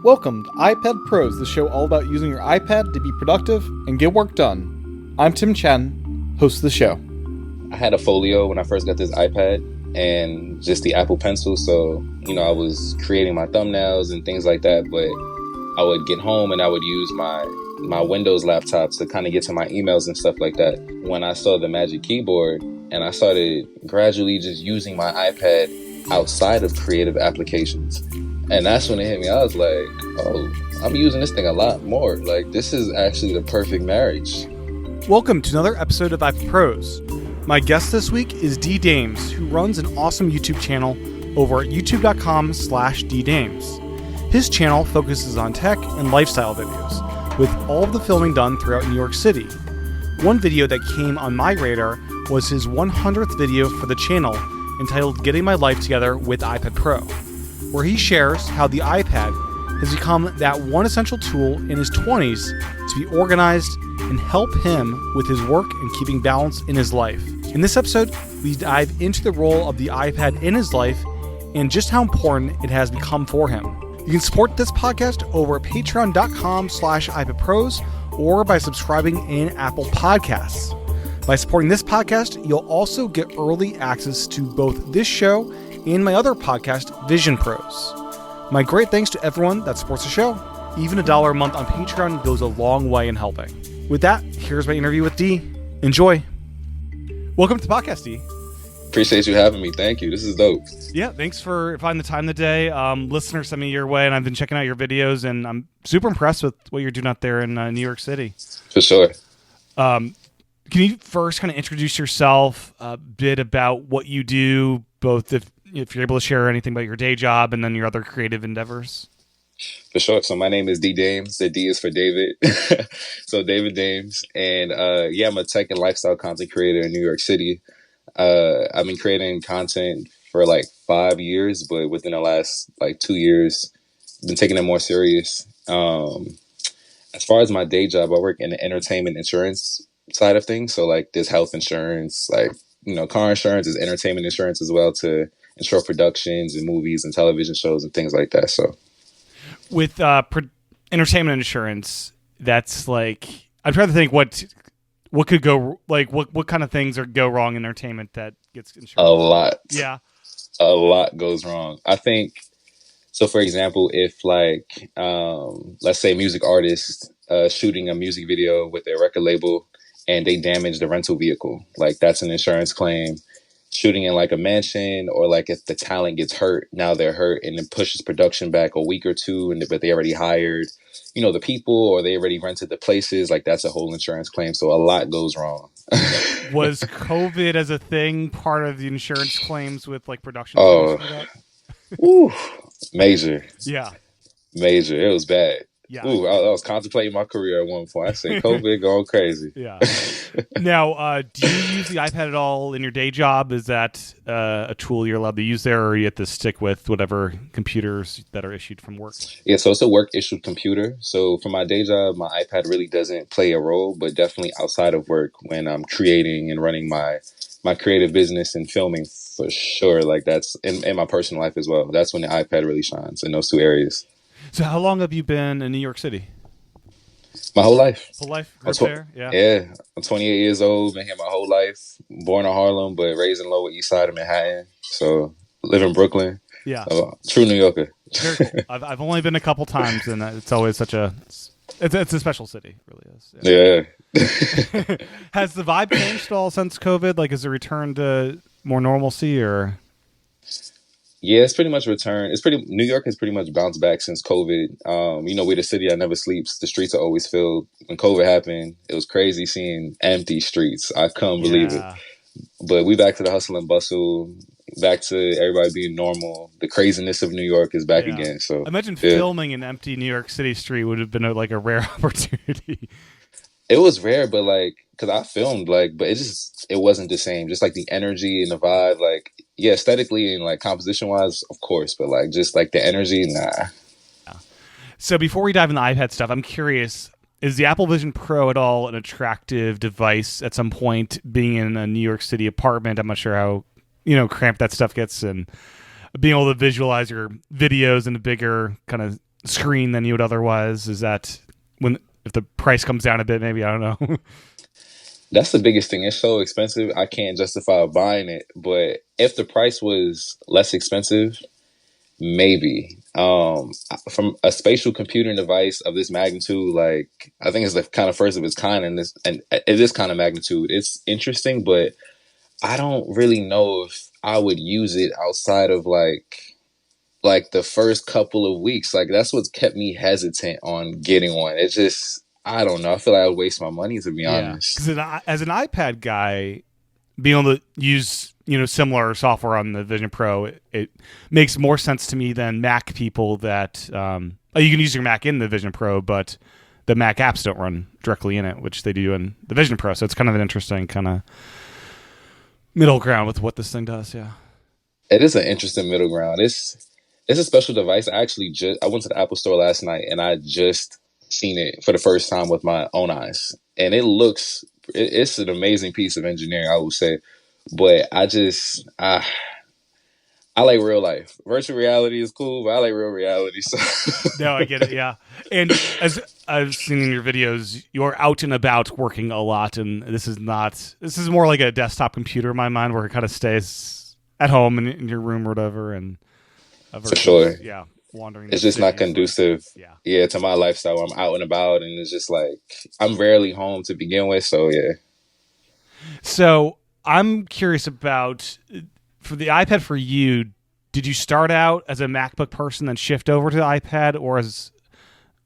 Welcome to iPad Pros, the show all about using your iPad to be productive and get work done. I'm Tim Chen, host of the show. I had a folio when I first got this iPad and just the Apple Pencil, so I was creating my thumbnails and things like that, but I would get home and I would use my Windows laptop to kind of get to my emails and stuff like that. When I saw the Magic Keyboard and I started gradually just using my iPad outside of creative applications, and that's when it hit me. I was like, oh, I'm using this thing a lot more. Like, this is actually the perfect marriage. Welcome to another episode of iPad Pros. My guest this week is D Dames, who runs an awesome YouTube channel over at youtube.com/ddames. His channel focuses on tech and lifestyle videos, with all of the filming done throughout New York City. One video that came on my radar was his 100th video for the channel, entitled Getting My Life Together with iPad Pro, where he shares how the iPad has become that one essential tool in his 20s to be organized and help him with his work and keeping balance in his life. In this episode, we dive into the role of the iPad in his life and just how important it has become for him. You can support this podcast over at patreon.com/iPadPros or by subscribing in Apple Podcasts. By supporting this podcast, you'll also get early access to both this show and my other podcast, Vision Pros. My great thanks to everyone that supports the show. Even $1 a month on Patreon goes a long way in helping. With that, here's my interview with D. Enjoy. Welcome to the podcast, D. Appreciate you having me. Thank you. This is dope. Yeah, thanks for finding the time today. Listeners sent me your way, and I've been checking out your videos, and I'm super impressed with what you're doing out there in New York City. For sure. Can you first kind of introduce yourself, a bit about what you do, both if you're able to share anything about your day job and then your other creative endeavors? For sure. So my name is D Dames. The D is for David. So David Dames. And I'm a tech and lifestyle content creator in New York City. I've been creating content for like 5 years, but within the last 2 years, I've been taking it more serious. As far as my day job, I work in the entertainment insurance side of things. So there's health insurance, car insurance is entertainment insurance as well, to insure productions and movies and television shows and things like that. So with entertainment insurance, that's I'm trying to think what could go, what kind of things go wrong in entertainment that gets insured? A lot. Yeah. A lot goes wrong. I think, so for example, if let's say music artists shooting a music video with their record label and they damage the rental vehicle, that's an insurance claim. Shooting in a mansion, or if the talent gets hurt, now they're hurt and it pushes production back a week or two, but they already hired, the people, or they already rented the places, that's a whole insurance claim. So a lot goes wrong. Was COVID as a thing part of the insurance claims with production? Oh, ooh, major. Yeah. Major. It was bad. Yeah. Ooh, I was contemplating my career at one point. I said, COVID going crazy. Yeah. Now, do you use the iPad at all in your day job? Is that a tool you're allowed to use there, or you have to stick with whatever computers that are issued from work? Yeah, so it's a work-issued computer. So for my day job, my iPad really doesn't play a role, but definitely outside of work when I'm creating and running my creative business and filming, for sure. That's in my personal life as well. That's when the iPad really shines in those two areas. So how long have you been in New York City? My whole life. Whole life? Right there? Yeah. Yeah. I'm 28 years old, been here my whole life. Born in Harlem, but raised in Lower East Side of Manhattan. So live in Brooklyn. Yeah. True New Yorker. Very cool. I've only been a couple times, and it's always it's a special city. It really is. Yeah. Has the vibe changed at all since COVID? Has it returned to more normalcy, or? Yeah, it's pretty much returned. New York has pretty much bounced back since COVID. We're the city that never sleeps. The streets are always filled. When COVID happened, it was crazy seeing empty streets. I couldn't believe it. But we back to the hustle and bustle, back to everybody being normal. The craziness of New York is back again. So I imagine filming an empty New York City street would have been a rare opportunity. It was rare, but because I filmed, but it wasn't the same. Just the energy and the vibe, aesthetically and composition wise, of course, but just the energy, nah. Yeah. So before we dive into the iPad stuff, I'm curious, is the Apple Vision Pro at all an attractive device at some point, being in a New York City apartment? I'm not sure how, cramped that stuff gets, and being able to visualize your videos in a bigger kind of screen than you would otherwise? Is that when if the price comes down a bit, maybe? I don't know. That's the biggest thing. It's so expensive. I can't justify buying it. But if the price was less expensive, maybe. From a spatial computing device of this magnitude, like I think it's the kind of first of its kind in this, and it is kind of magnitude. It's interesting, but I don't really know if I would use it outside of like the first couple of weeks. Like that's what's kept me hesitant on getting one. It's just I don't know. I feel like I would waste my money to be Yeah, honest. because as an iPad guy, being able to use similar software on the Vision Pro, it makes more sense to me than Mac people that you can use your Mac in the Vision Pro, but the Mac apps don't run directly in it, which they do in the Vision Pro. So it's kind of an interesting kind of middle ground with what this thing does. Yeah. It is an interesting middle ground. It's a special device. I went to the Apple Store last night and I just seen it for the first time with my own eyes, and it's an amazing piece of engineering, I would say. But I like real life. Virtual reality is cool, but I like real reality. So No, I get it. Yeah, and as I've seen in your videos, you're out and about working a lot, and this is not. This is more like a desktop computer in my mind, where it kind of stays at home in your room or whatever, and for sure, yeah, wandering. it's just not conducive. Yeah. Yeah, to my lifestyle. I'm out and about, and it's just like I'm rarely home to begin with. So yeah. So I'm curious about for the iPad for you. Did you start out as a MacBook person, then shift over to the iPad, or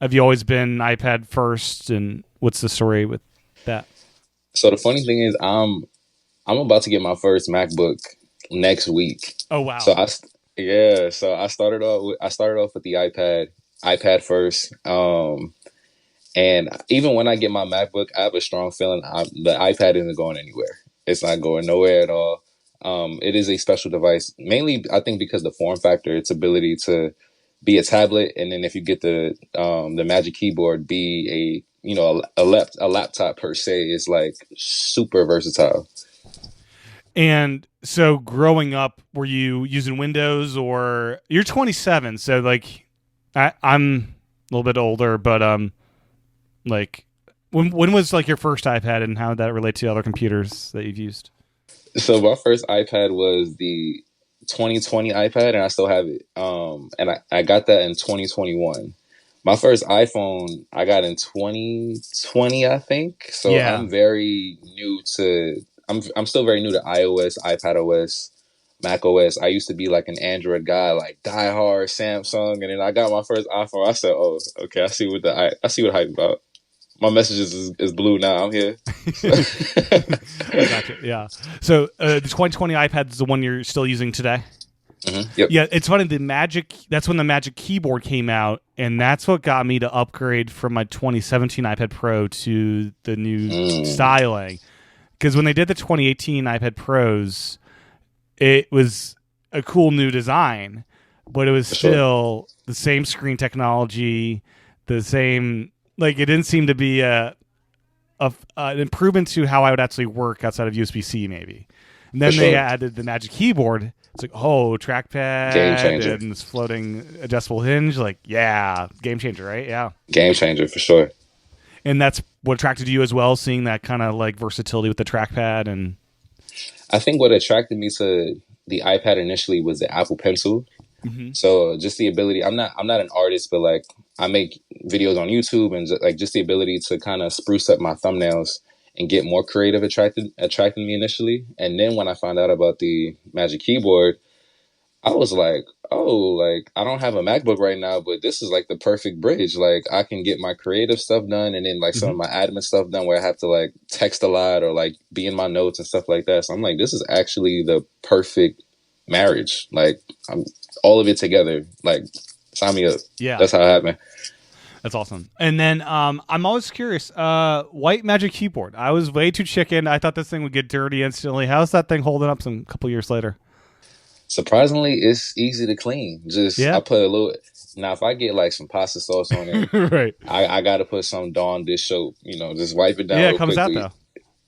have you always been iPad first? And what's the story with that? So the funny thing is, I'm about to get my first MacBook next week. Oh wow! So so I started off with the iPad first. And even when I get my MacBook, I have a strong feeling the iPad isn't going anywhere. It's not going nowhere at all. It is a special device, mainly I think because the form factor, its ability to be a tablet, and then if you get the Magic Keyboard, be a laptop per se, is like super versatile. And so, growing up, were you using Windows, or you're 27? So, like, I'm a little bit older, but like, when was like your first iPad, and how did that relate to other computers that you've used? So my first iPad was the 2020 iPad, and I still have it. And I got that in 2021. My first iPhone I got in 2020, I think. So Yeah. I'm still very new to iOS, iPad OS, Mac OS. I used to be like an Android guy, like diehard Samsung, and then I got my first iPhone. I said, "Oh, okay, I see what hype about." My messages is blue now. I'm here. Gotcha. Yeah. So the 2020 iPad is the one you're still using today. Mm-hmm. Yep. Yeah, it's funny. That's when the Magic Keyboard came out, and that's what got me to upgrade from my 2017 iPad Pro to the new styling. Because when they did the 2018 iPad Pros, it was a cool new design, but it was still the same screen technology, the same. Like, it didn't seem to be an improvement to how I would actually work outside of USB-C, maybe. And then they added the Magic Keyboard. It's like, trackpad, game changer, and this floating adjustable hinge. Like, yeah, game changer, right? Yeah, game changer for sure. And that's what attracted you as well, seeing that kind of like versatility with the trackpad. And I think what attracted me to the iPad initially was the Apple Pencil. Mm-hmm. So just the ability. I'm not an artist, but like I make videos on YouTube, and just the ability to kind of spruce up my thumbnails and get more creative attracted me initially. And then when I found out about the Magic Keyboard, I was like, oh, like I don't have a MacBook right now, but this is like the perfect bridge. Like I can get my creative stuff done, and then like some of my admin stuff done where I have to like text a lot or like be in my notes and stuff like that. So I'm like, this is actually the perfect marriage. Like all of it together. Like sign me up. Yeah, that's how it happened. That's awesome. And then I'm always curious, white Magic Keyboard. I was way too chicken. I thought this thing would get dirty instantly. How's that thing holding up some couple years later? Surprisingly, it's easy to clean. I put a little. Now, if I get like some pasta sauce on it, right, I got to put some Dawn dish soap. Just wipe it down. Yeah, real it comes quickly. out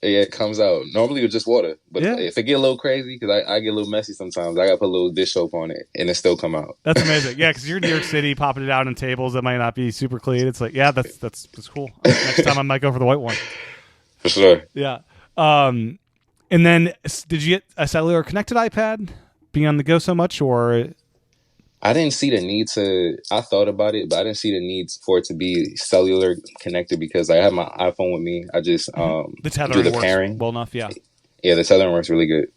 though. Yeah, it comes out. Normally it's just water, but Yeah, if it get a little crazy, because I get a little messy sometimes, I gotta put a little dish soap on it, and it still come out. that's amazing. Yeah, because you're in New York City, popping it out on tables that might not be super clean. It's like, yeah, that's cool. Next time I might go for the white one. For sure. Yeah. And then did you get a cellular connected iPad being on the go so much, or I didn't see the need to. I thought about it, but I didn't see the need for it to be cellular connected because I have my iPhone with me. I just the do tethering the works pairing. well enough? Yeah. Yeah, the tethering works really good.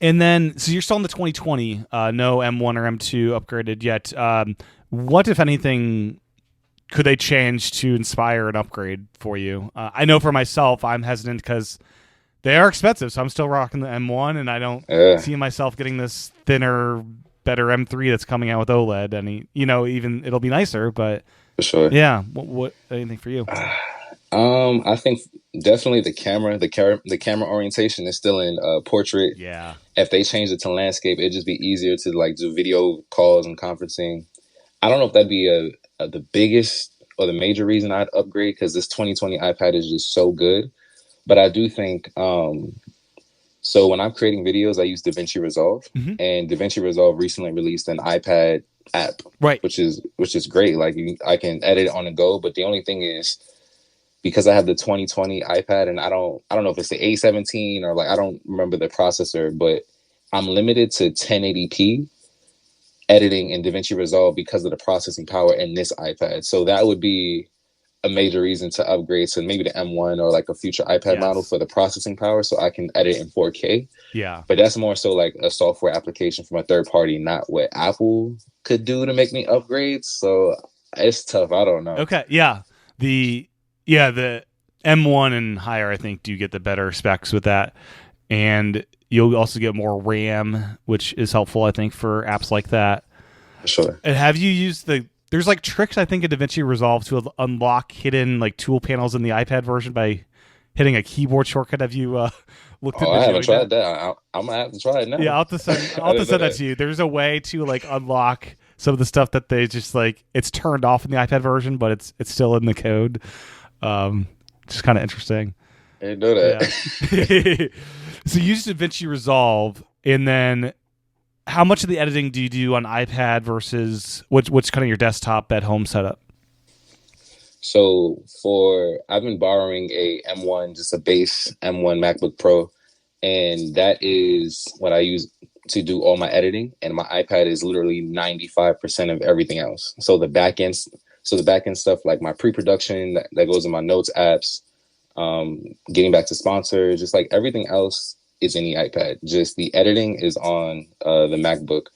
And then, so you're still in the 2020, no M1 or M2 upgraded yet. What, if anything, could they change to inspire an upgrade for you? I know for myself, I'm hesitant because they are expensive, so I'm still rocking the M1, and I don't see myself getting this thinner, better M3 that's coming out with OLED. And even it'll be nicer, but For sure. yeah. What anything for you? I think definitely the camera orientation is still in portrait. Yeah. If they change it to landscape, it'd just be easier to like do video calls and conferencing. I don't know if that'd be the biggest or the major reason I'd upgrade because this 2020 iPad is just so good. But I do think so when I'm creating videos, I use DaVinci Resolve, and DaVinci Resolve recently released an iPad app, right? Which is great. Like I can edit it on the go, but the only thing is because I have the 2020 iPad, and I don't know if it's the A17 or like I don't remember the processor, but I'm limited to 1080p editing in DaVinci Resolve because of the processing power in this iPad. So that would be a major reason to upgrade to maybe the M1 or like a future iPad model for the processing power so I can edit in 4K. Yeah. But that's more so like a software application from a third party, not what Apple could do to make me upgrade. So it's tough. I don't know. Okay. Yeah. The M1 and higher, I think, do get the better specs with that. And you'll also get more RAM, which is helpful, I think, for apps like that. For sure. And have you used there's like tricks, I think, in DaVinci Resolve to unlock hidden like tool panels in the iPad version by hitting a keyboard shortcut. Have you looked at I haven't tried that. I'm going to have to try it now. Yeah, I'll have to send that to you. There's a way to like unlock some of the stuff that they just like, it's turned off in the iPad version, but it's still in the code. Just kind of interesting. I didn't know that. Yeah. So you use DaVinci Resolve, and then how much of the editing do you do on iPad versus what's kind of your desktop at home setup? So I've been borrowing a M1, just a base M1 MacBook Pro, and that is what I use to do all my editing. And my iPad is literally 95% of everything else. So the back end stuff like my pre-production that goes in my notes apps, getting back to sponsors, just like everything else is in the iPad. Just the editing is on the MacBook.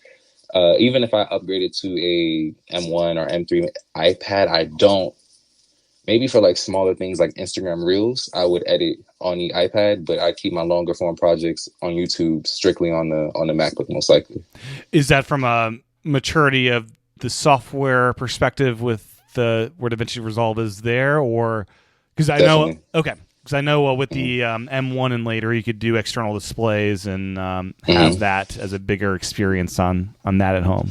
Even if I upgraded to a M1 or M3 iPad, maybe for like smaller things like Instagram Reels, I would edit on the iPad, but I keep my longer form projects on YouTube strictly on the MacBook most likely. Is that from a maturity of the software perspective with where DaVinci Resolve is there, or because I know with the M1 and later you could do external displays and have that as a bigger experience on that at home.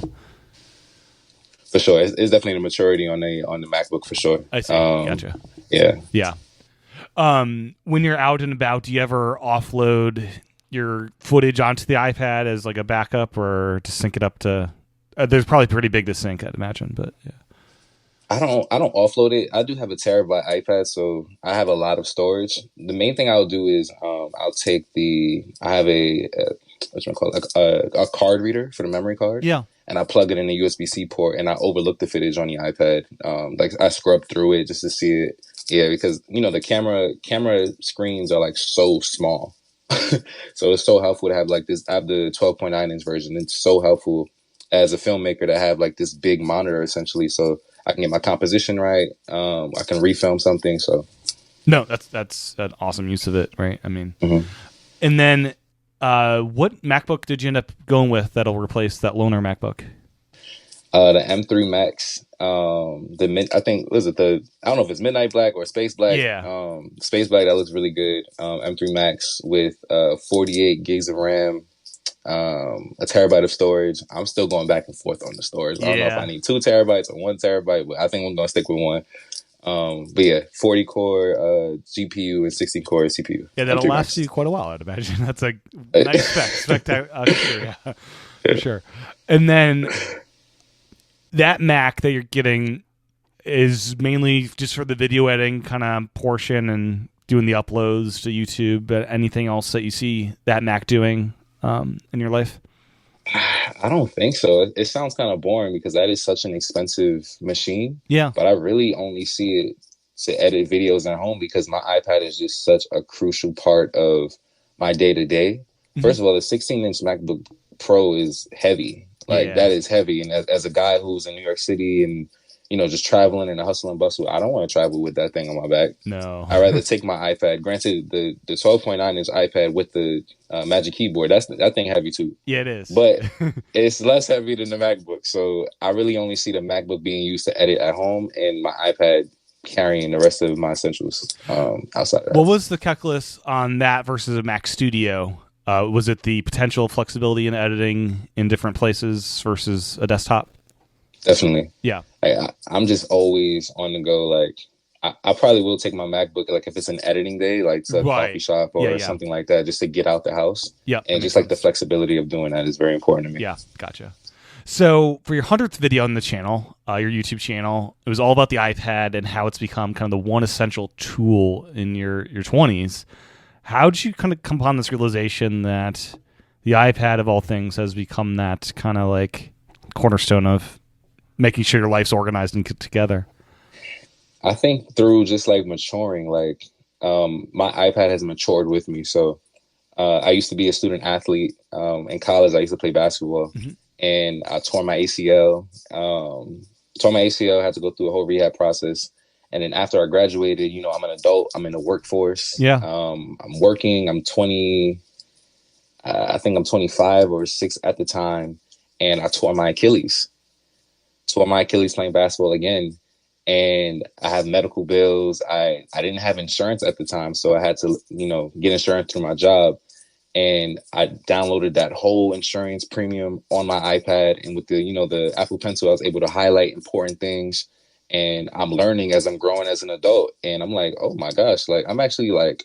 For sure, it's definitely the maturity on the MacBook for sure. I see. Gotcha. Yeah. When you're out and about, do you ever offload your footage onto the iPad as like a backup, or to sync it up to? There's probably pretty big to sync, I'd imagine, but yeah. I don't offload it. I do have a terabyte iPad, so I have a lot of storage. The main thing I'll do is I'll take I have a card reader for the memory card. Yeah. And I plug it in the USB-C port, and I overlook the footage on the iPad. Like I scrub through it just to see it. Yeah, because the camera screens are like so small, so it's so helpful to have like this. I have the 12.9-inch version. It's so helpful as a filmmaker to have like this big monitor essentially, so I can get my composition right. I can refilm something. So no, that's an awesome use of it, right? I mean, and then. What MacBook did you end up going with that'll replace that loaner MacBook? The M3 Max. I think I don't know if it's Midnight Black or Space Black. Yeah. Space Black, that looks really good. M3 Max with 48 gigs of RAM, a terabyte of storage. I'm still going back and forth on the storage. I don't know if I need 2 terabytes or 1 terabyte, but I think we're gonna stick with 1. But yeah, 40 core GPU and 16 core CPU. Yeah, that'll M3 last Max. you quite a while, I'd imagine. That's a nice computer, yeah, for sure. And then that Mac that you're getting is mainly just for the video editing kind of portion and doing the uploads to YouTube. But anything else that you see that Mac doing in your life? I don't think so. It sounds kind of boring because that is such an expensive machine. Yeah. But I really only see it to edit videos at home because my iPad is just such a crucial part of my day to day. First of all, the 16-inch MacBook Pro is heavy. Like that is heavy. And as a guy who's in New York City and just traveling and a hustle and bustle, I don't want to travel with that thing on my back. No. I'd rather take my iPad. Granted, the 12.9-inch iPad with the Magic Keyboard, that thing heavy too. Yeah, it is. But it's less heavy than the MacBook. So I really only see the MacBook being used to edit at home and my iPad carrying the rest of my essentials outside of that. What was the calculus on that versus a Mac Studio? Was it the potential flexibility in editing in different places versus a desktop? Definitely. Yeah. I'm just always on the go. Like, I probably will take my MacBook, like if it's an editing day, like to a coffee shop or something like that, just to get out the house. Yeah. And just like the flexibility of doing that is very important to me. Yeah. Gotcha. So for your 100th video on the channel, your YouTube channel, it was all about the iPad and how it's become kind of the one essential tool in your 20s. How did you kind of come upon this realization that the iPad of all things has become that kind of like cornerstone of making sure your life's organized and put together? I think through just like maturing, like my iPad has matured with me. So I used to be a student athlete in college. I used to play basketball and I tore my ACL. Had to go through a whole rehab process. And then after I graduated, I'm an adult. I'm in the workforce. Yeah. I'm working. I'm 20. I think I'm 25 or 6 at the time. And I tore my Achilles. Playing basketball again. And I have medical bills. I didn't have insurance at the time. So I had to, get insurance through my job. And I downloaded that whole insurance premium on my iPad. And with the, the Apple Pencil, I was able to highlight important things. And I'm learning as I'm growing as an adult. And I'm like, oh my gosh, like I'm actually like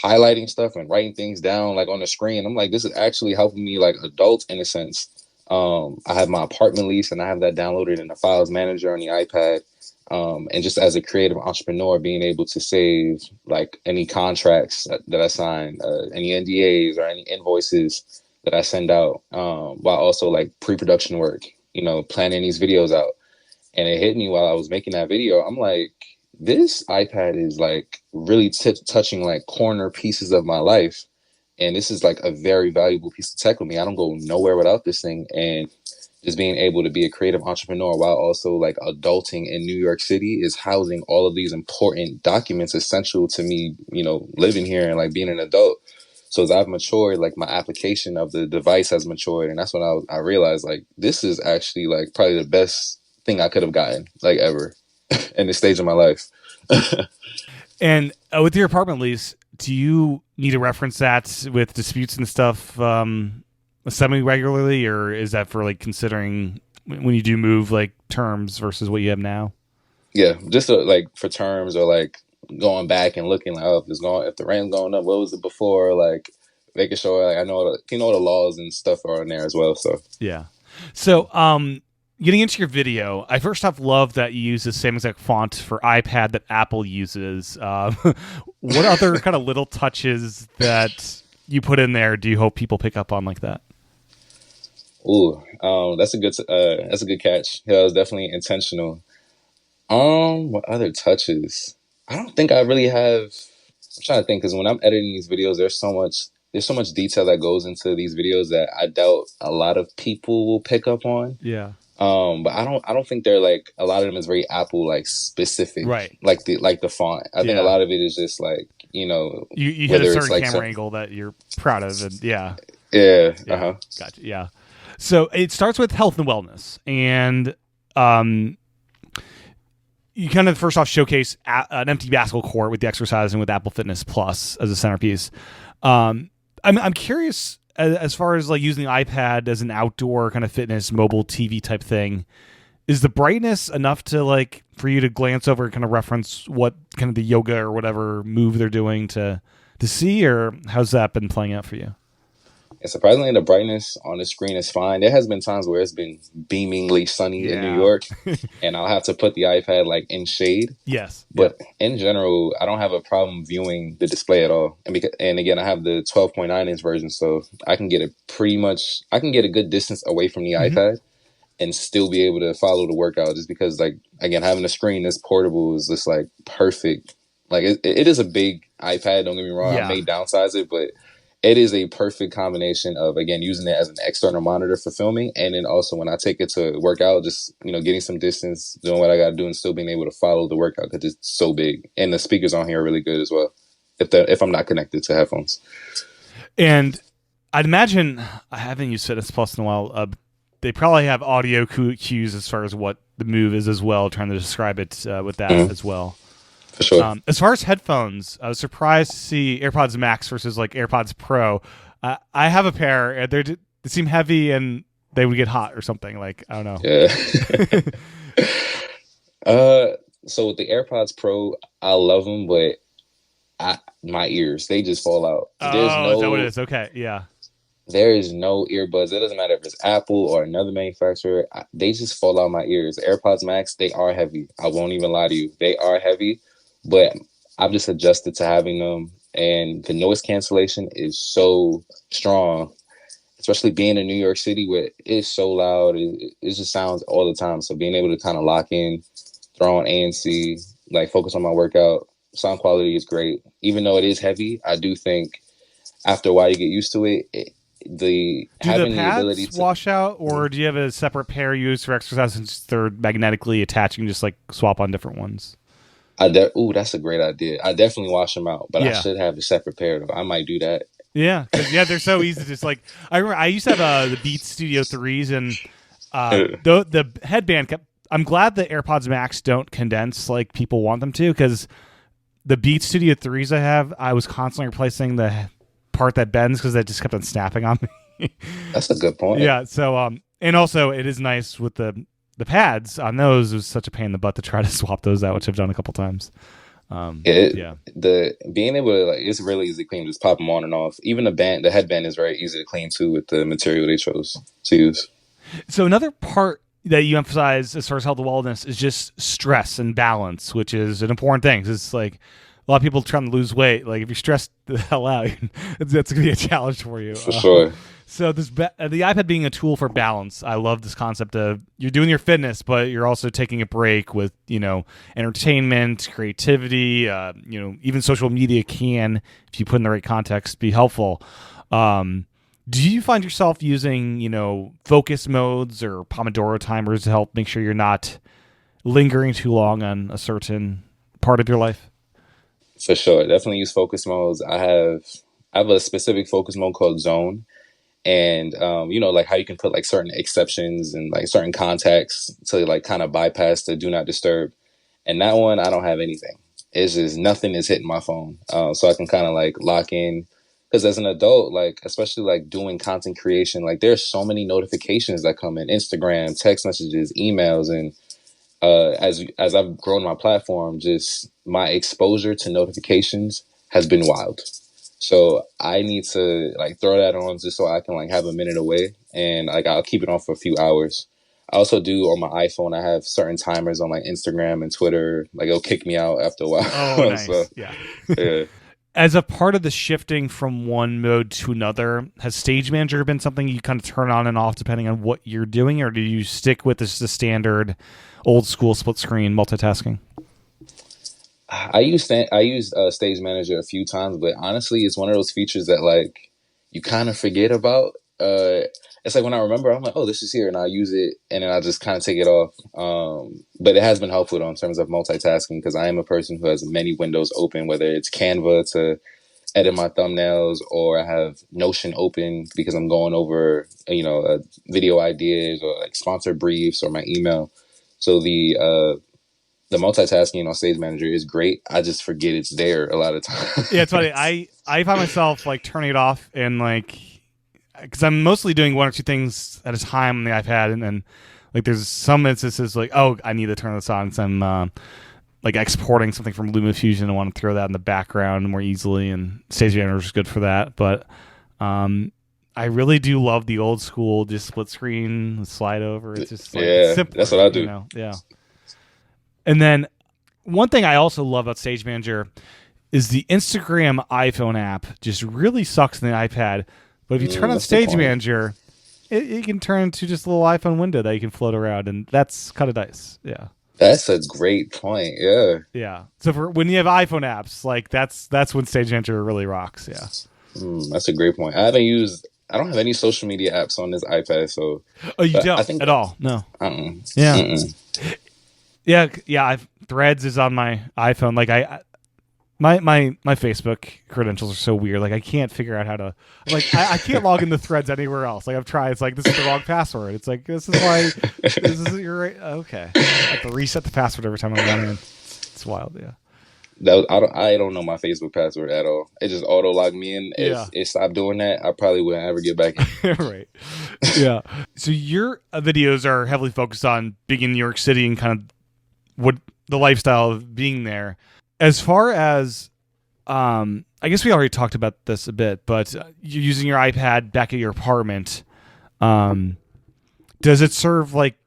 highlighting stuff and writing things down like on the screen. I'm like, this is actually helping me like adult in a sense. I have my apartment lease and I have that downloaded in the files manager on the iPad. And just as a creative entrepreneur, being able to save like any contracts that I sign, any NDAs or any invoices that I send out, while also like pre-production work, planning these videos out. And it hit me while I was making that video. I'm like, this iPad is like really touching like corner pieces of my life. And this is like a very valuable piece of tech with me. I don't go nowhere without this thing. And just being able to be a creative entrepreneur while also like adulting in New York City is housing all of these important documents essential to me, living here and like being an adult. So as I've matured, like my application of the device has matured. And that's when I realized like, this is actually like probably the best thing I could have gotten like ever in this stage of my life. And with your apartment lease, do you need to reference that with disputes and stuff semi-regularly, or is that for like considering when you do move like terms versus what you have now? Yeah, just like for terms or like going back and looking like, oh, if the rent's going up, what was it before? Like making sure like I know the laws and stuff are in there as well. So yeah. So getting into your video, I first off love that you use the same exact font for iPad that Apple uses. What other kind of little touches that you put in there do you hope people pick up on like that? Ooh, that's a good catch. Yeah, it was definitely intentional. What other touches? I don't think I really have. I'm trying to think because when I'm editing these videos, there's so much detail that goes into these videos that I doubt a lot of people will pick up on. Yeah. But I don't think they're like a lot of them is very Apple like specific, right? Like the font. I think a lot of it is just like you hit a certain camera angle that you're proud of, and yeah. Gotcha. Yeah. So it starts with health and wellness, and you kind of first off showcase an empty basketball court with the exercising with Apple Fitness Plus as a centerpiece. I'm curious as far as like using the iPad as an outdoor kind of fitness mobile TV type thing. is the brightness enough to like for you to glance over and kind of reference what kind of the yoga or whatever move they're doing to see, or how's that been playing out for you? And surprisingly, the brightness on the screen is fine. There has been times where it's been beamingly sunny in New Yeah. York, and I'll have to put the iPad like in shade. Yes. But Yep. in general, I don't have a problem viewing the display at all. And again, I have the 12.9 inch version, so I can get I can get a good distance away from the Mm-hmm. iPad and still be able to follow the workout. Just because, like, again, having a screen this portable is just like perfect. Like it is a big iPad. Don't get me wrong. I Yeah. may downsize it, but it is a perfect combination of, again, using it as an external monitor for filming, and then also when I take it to work out, just, getting some distance, doing what I got to do, and still being able to follow the workout because it's so big. And the speakers on here are really good as well, if I'm not connected to headphones. And I'd imagine, I haven't used Fitness Plus in a while, they probably have audio cues as far as what the move is as well, trying to describe it with that as well. For sure. As far as headphones, I was surprised to see AirPods Max versus like AirPods Pro. I have a pair. They seem heavy and they would get hot or something. Like, I don't know. Yeah. So with the AirPods Pro, I love them, but my ears, they just fall out. Oh, is that what it is? Okay, yeah. There is no earbuds. It doesn't matter if it's Apple or another manufacturer. They just fall out my ears. AirPods Max, they are heavy. I won't even lie to you. They are heavy, but I've just adjusted to having them. And the noise cancellation is so strong, especially being in New York City where it's so loud. It just sounds all the time. So being able to kind of lock in, throw on ANC, like focus on my workout, sound quality is great. Even though it is heavy, I do think after a while you get used to it. Do the pads wash out, or do you have a separate pair used for exercise since they're magnetically attached? You can just like swap on different ones. That's a great idea. I definitely wash them out, but Yeah. I should have a separate pair though. I might do that. Yeah, they're so easy to just like. I remember I used to have the Beats Studio 3s, and the headband kept. I'm glad the AirPods Max don't condense like people want them to, because the Beats Studio 3s I was constantly replacing the part that bends because that just kept on snapping on me. That's a good point. Yeah. So and also it is nice with the pads on those. It was such a pain in the butt to try to swap those out, which I've done a couple times. The being able to, like, it's really easy to clean. Just pop them on and off. Even the headband is very easy to clean too with the material they chose to use. So another part that you emphasize as far as health and wellness is just stress and balance, which is an important thing. It's like a lot of people trying to lose weight. Like if you're stressed the hell out, that's going to be a challenge for you. For sure. So the iPad being a tool for balance, I love this concept of you're doing your fitness, but you're also taking a break with, entertainment, creativity, even social media can, if you put in the right context, be helpful. Do you find yourself using, focus modes or Pomodoro timers to help make sure you're not lingering too long on a certain part of your life? For sure. Definitely use focus modes. I have a specific focus mode called Zone. And, like how you can put like certain exceptions and like certain contacts to like kind of bypass the do not disturb. And that one, I don't have anything. It's just nothing is hitting my phone. So I can kind of like lock in. Because as an adult, like, especially like doing content creation, like there's so many notifications that come in, Instagram, text messages, emails. And as I've grown my platform, just my exposure to notifications has been wild. So I need to like throw that on just so I can like have a minute away, and like I'll keep it on for a few hours. I also do on my iPhone. I have certain timers on like Instagram and Twitter. Like it'll kick me out after a while. Oh, nice. So, yeah. As a part of the shifting from one mode to another, has Stage Manager been something you kind of turn on and off depending on what you're doing, or do you stick with the standard old school split screen multitasking? I use Stage Manager a few times, but honestly, it's one of those features that like you kind of forget about. It's like when I remember, I'm like, oh, this is here, and I use it, and then I just kind of take it off. But it has been helpful though in terms of multitasking, because I am a person who has many windows open, whether it's Canva to edit my thumbnails, or I have Notion open because I'm going over video ideas or like sponsor briefs or my email. So the multitasking on Stage Manager is great. I just forget it's there a lot of times. Yeah, it's funny. I find myself like turning it off and like, because I'm mostly doing one or two things at a time on the iPad, and then Like there's some instances like, oh, I need to turn this on because I'm like exporting something from LumaFusion and want to throw that in the background more easily, and Stage Manager is good for that. But I really do love the old school, just split screen, slide over. It's just like simpler, that's what I do. Yeah. And then one thing I also love about Stage Manager is the Instagram iPhone app just really sucks in the iPad. But if you turn on Stage Manager, it can turn into just a little iPhone window that you can float around, and that's kind of nice. Yeah. That's a great point. Yeah. Yeah. So for when you have iPhone apps, like that's when Stage Manager really rocks. Yeah. That's a great point. I don't have any social media apps on this iPad, so. Oh, you don't at all? No. Yeah. Yeah. Threads is on my iPhone. Like my Facebook credentials are so weird. Like I can't figure out how to. Like I can't log into Threads anywhere else. Like I've tried. It's like this is the wrong password. It's like this is why. This is your right. Okay. I have to reset the password every time I log in. It's wild. Yeah. I don't know my Facebook password at all. It just auto logged me in. If it stopped doing that, I probably wouldn't ever get back in. Right. Yeah. So your videos are heavily focused on being in New York City and kind of what the lifestyle of being there. As far as, I guess we already talked about this a bit, but you're using your iPad back at your apartment. Does it serve like,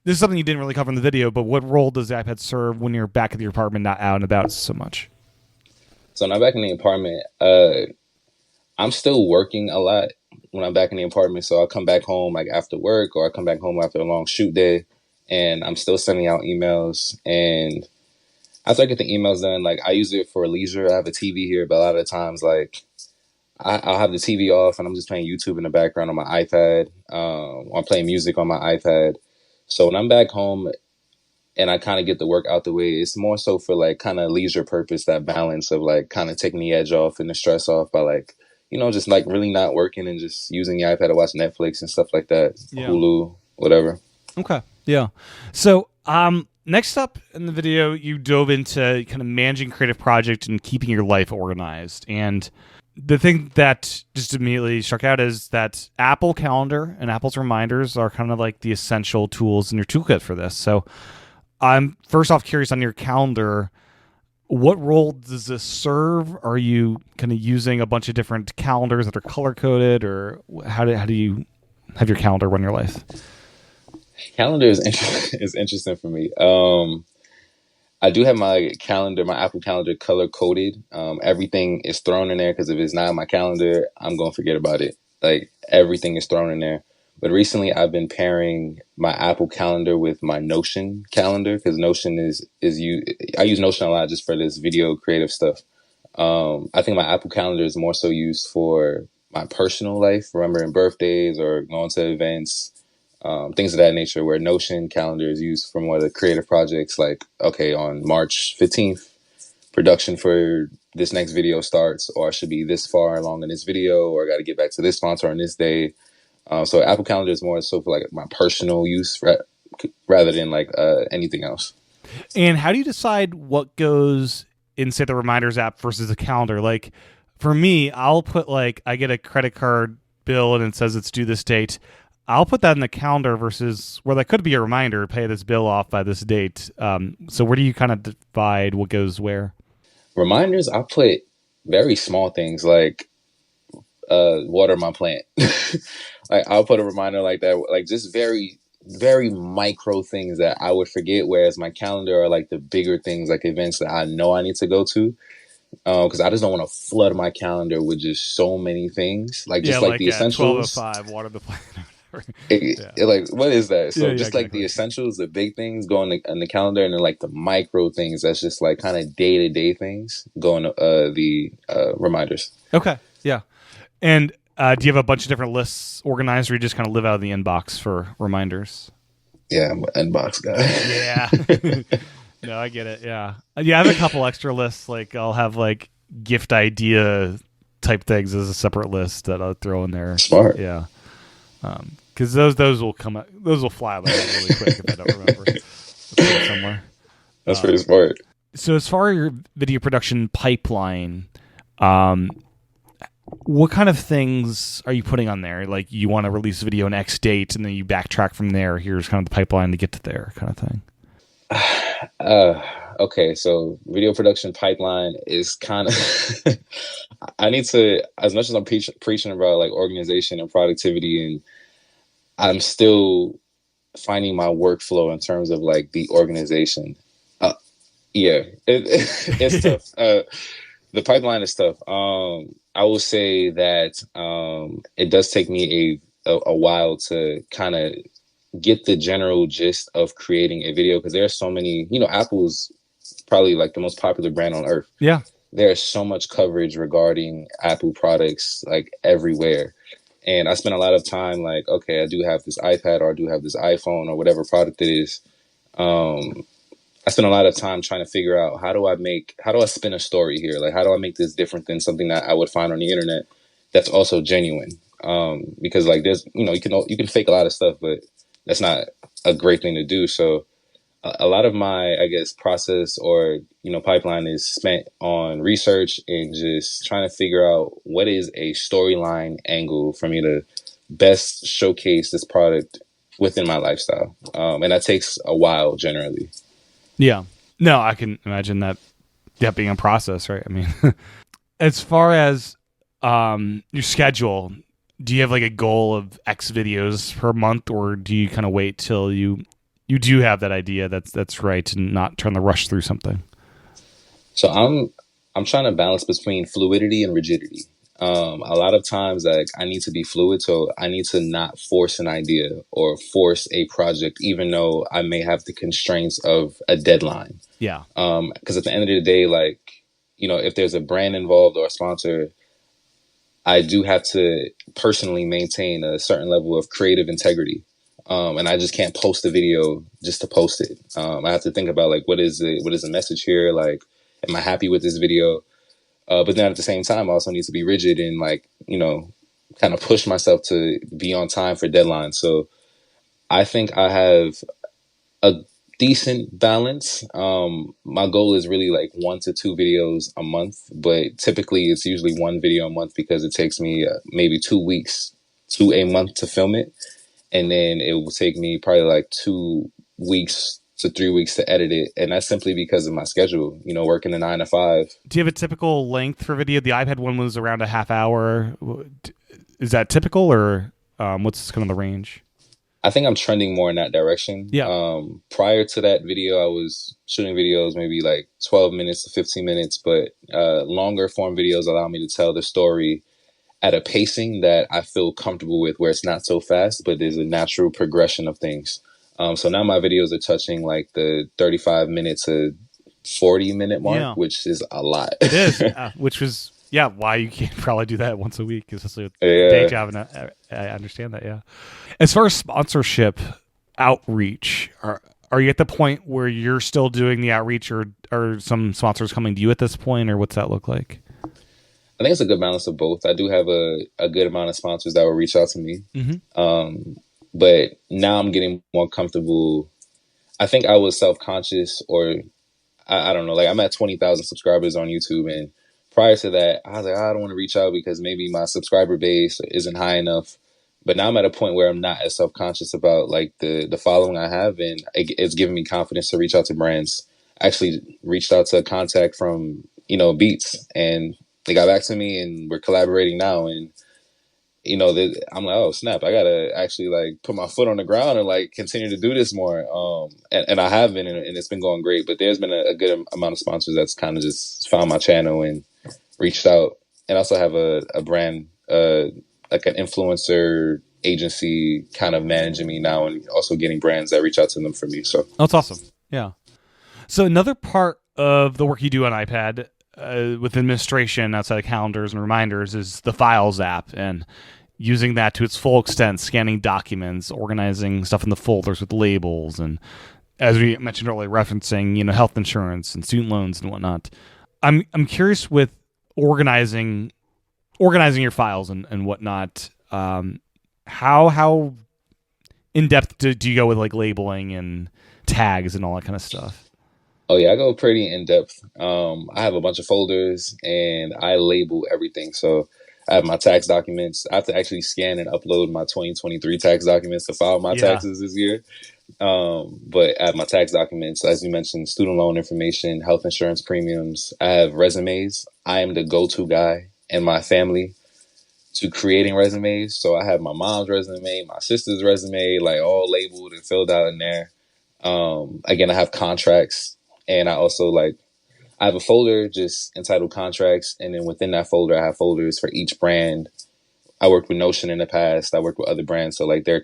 this is something you didn't really cover in the video, but what role does the iPad serve when you're back at your apartment, not out and about so much? So when I'm back in the apartment, I'm still working a lot when I'm back in the apartment. So I'll come back home like after work, or I come back home after a long shoot day, and I'm still sending out emails. And after I get the emails done, like I use it for leisure. I have a TV here, but a lot of the times, like I'll have the TV off and I'm just playing YouTube in the background on my iPad. Or I'm playing music on my iPad. So when I'm back home and I kind of get the work out the way, it's more so for like kind of leisure purpose, that balance of like kind of taking the edge off and the stress off by like, just like really not working and just using the iPad to watch Netflix and stuff like that. Yeah. Hulu, whatever. Okay. Yeah. So, next up in the video, you dove into kind of managing creative project and keeping your life organized. And the thing that just immediately struck out is that Apple Calendar and Apple's reminders are kind of like the essential tools in your toolkit for this. So I'm first off curious on your calendar, what role does this serve? Are you kind of using a bunch of different calendars that are color-coded, or how do you have your calendar run your life? Calendar is interesting for me. I do have my calendar, my Apple Calendar color coded. Everything is thrown in there because if it's not in my calendar, I'm going to forget about it. Like everything is thrown in there. But recently I've been pairing my Apple Calendar with my Notion calendar, because Notion I use Notion a lot just for this video creative stuff. I think my Apple Calendar is more so used for my personal life, remembering birthdays or going to events. Things of that nature, where Notion calendar is used for more of the creative projects, like, okay, on March 15th, production for this next video starts, or I should be this far along in this video, or I got to get back to this sponsor on this day. So Apple Calendar is more so for like my personal use rather than like anything else. And how do you decide what goes in, say, the reminders app versus a calendar? Like for me, I'll put like, I get a credit card bill and it says it's due this date. I'll put that in the calendar versus where that could be a reminder, pay this bill off by this date. So where do you kind of divide what goes where? Reminders, I put very small things like water my plant. Like I'll put a reminder like that, like just very, very micro things that I would forget. Whereas my calendar are like the bigger things, like events that I know I need to go to. Because I just don't want to flood my calendar with just so many things, like just like the essentials. 12:05, water the plant. Like what is that? So just like the essentials, the big things go on the calendar, and then like the micro things that's just like kind of day-to-day things go on the reminders. Okay, yeah. And do you have a bunch of different lists organized, or you just kind of live out of the inbox for reminders? Yeah, I'm an inbox guy. Yeah. No, I get it. Yeah. I have a couple extra lists. Like I'll have like gift idea type things as a separate list that I'll throw in there. Smart. Yeah. Because those will come out, those will fly by really quick if I don't remember. Somewhere. That's pretty smart. So as far as your video production pipeline, What kind of things are you putting on there? Like you want to release a video on X date and then you backtrack from there. Here's kind of the pipeline to get to there kind of thing. Uh, okay, so video production pipeline is kind of I need to, as much as I'm preaching about like organization and productivity, and I'm still finding my workflow in terms of like the organization. Uh, yeah, it's tough. The pipeline is tough. I will say that it does take me a while to kind of get the general gist of creating a video because there are so many. Apple's probably like the most popular brand on earth. Yeah. There's so much coverage regarding Apple products like everywhere. And I spent a lot of time like, okay, I do have this iPad or I do have this iPhone or whatever product it is. I spent a lot of time trying to figure out how do I spin a story here? Like, how do I make this different than something that I would find on the internet that's also genuine? Because like there's, you can fake a lot of stuff, but that's not a great thing to do. So a lot of my, I guess, process or, pipeline is spent on research and just trying to figure out what is a storyline angle for me to best showcase this product within my lifestyle. And that takes a while generally. Yeah. No, I can imagine that being a process, right? I mean, as far as your schedule, do you have like a goal of X videos per month, or do you kind of wait till you do have that idea that's right and not trying to rush through something? So I'm trying to balance between fluidity and rigidity. A lot of times, like I need to be fluid, so I need to not force an idea or force a project, even though I may have the constraints of a deadline. Yeah. Because at the end of the day, like if there's a brand involved or a sponsor, I do have to personally maintain a certain level of creative integrity. And I just can't post a video just to post it. I have to think about like what is the message here? Like, am I happy with this video? But then at the same time, I also need to be rigid and like, kind of push myself to be on time for deadlines. So I think I have a decent balance. My goal is really like 1 to 2 videos a month, but typically it's usually one video a month because it takes me maybe 2 weeks to a month to film it. And then it will take me probably like 2 weeks to 3 weeks to edit it. And that's simply because of my schedule, working a 9 to 5. Do you have a typical length for video? The iPad one was around a half hour. Is that typical, or what's kind of the range? I think I'm trending more in that direction. Yeah. Prior to that video, I was shooting videos maybe like 12 minutes to 15 minutes, but longer form videos allow me to tell the story at a pacing that I feel comfortable with, where it's not so fast, but there's a natural progression of things. So now my videos are touching like the 35 minute to 40 minute mark, Yeah. which is a lot. It is, which was why you can't probably do that once a week, especially with day job. And I understand that. Yeah. As far as sponsorship outreach, are you at the point where you're still doing the outreach, or are some sponsors coming to you at this point, or what's that look like? I think it's a good balance of both. I do have a good amount of sponsors that will reach out to me. Mm-hmm. But now I'm getting more comfortable. I think I was self-conscious, or I don't know, like I'm at 20,000 subscribers on YouTube. And prior to that, I was like, I don't want to reach out because maybe my subscriber base isn't high enough. But now I'm at a point where I'm not as self-conscious about like the following I have. And it's giving me confidence to reach out to brands. I actually reached out to a contact from, Beats, and they got back to me and we're collaborating now. And, I'm like, oh snap, I gotta actually like put my foot on the ground and like continue to do this more. And I have been, and it's been going great, but there's been a good amount of sponsors that's kind of just found my channel and reached out. And I also have a brand, like an influencer agency kind of managing me now, and also getting brands that reach out to them for me. So that's awesome. Yeah. So another part of the work you do on iPad, with administration outside of calendars and reminders, is the Files app, and using that to its full extent, scanning documents, organizing stuff in the folders with labels, and as we mentioned earlier, referencing health insurance and student loans and whatnot. I'm curious with organizing your files and whatnot. How in depth do you go with like labeling and tags and all that kind of stuff? Oh yeah, I go pretty in depth. I have a bunch of folders and I label everything. So I have my tax documents. I have to actually scan and upload my 2023 tax documents to file my Yeah. taxes this year. But I have my tax documents, as you mentioned, student loan information, health insurance premiums. I have resumes. I am the go-to guy in my family to creating resumes. So I have my mom's resume, my sister's resume, like all labeled and filled out in there. Again, I have contracts, and I also like I have a folder just entitled contracts, and then within that folder, I have folders for each brand. I worked with Notion in the past. I worked with other brands, so like their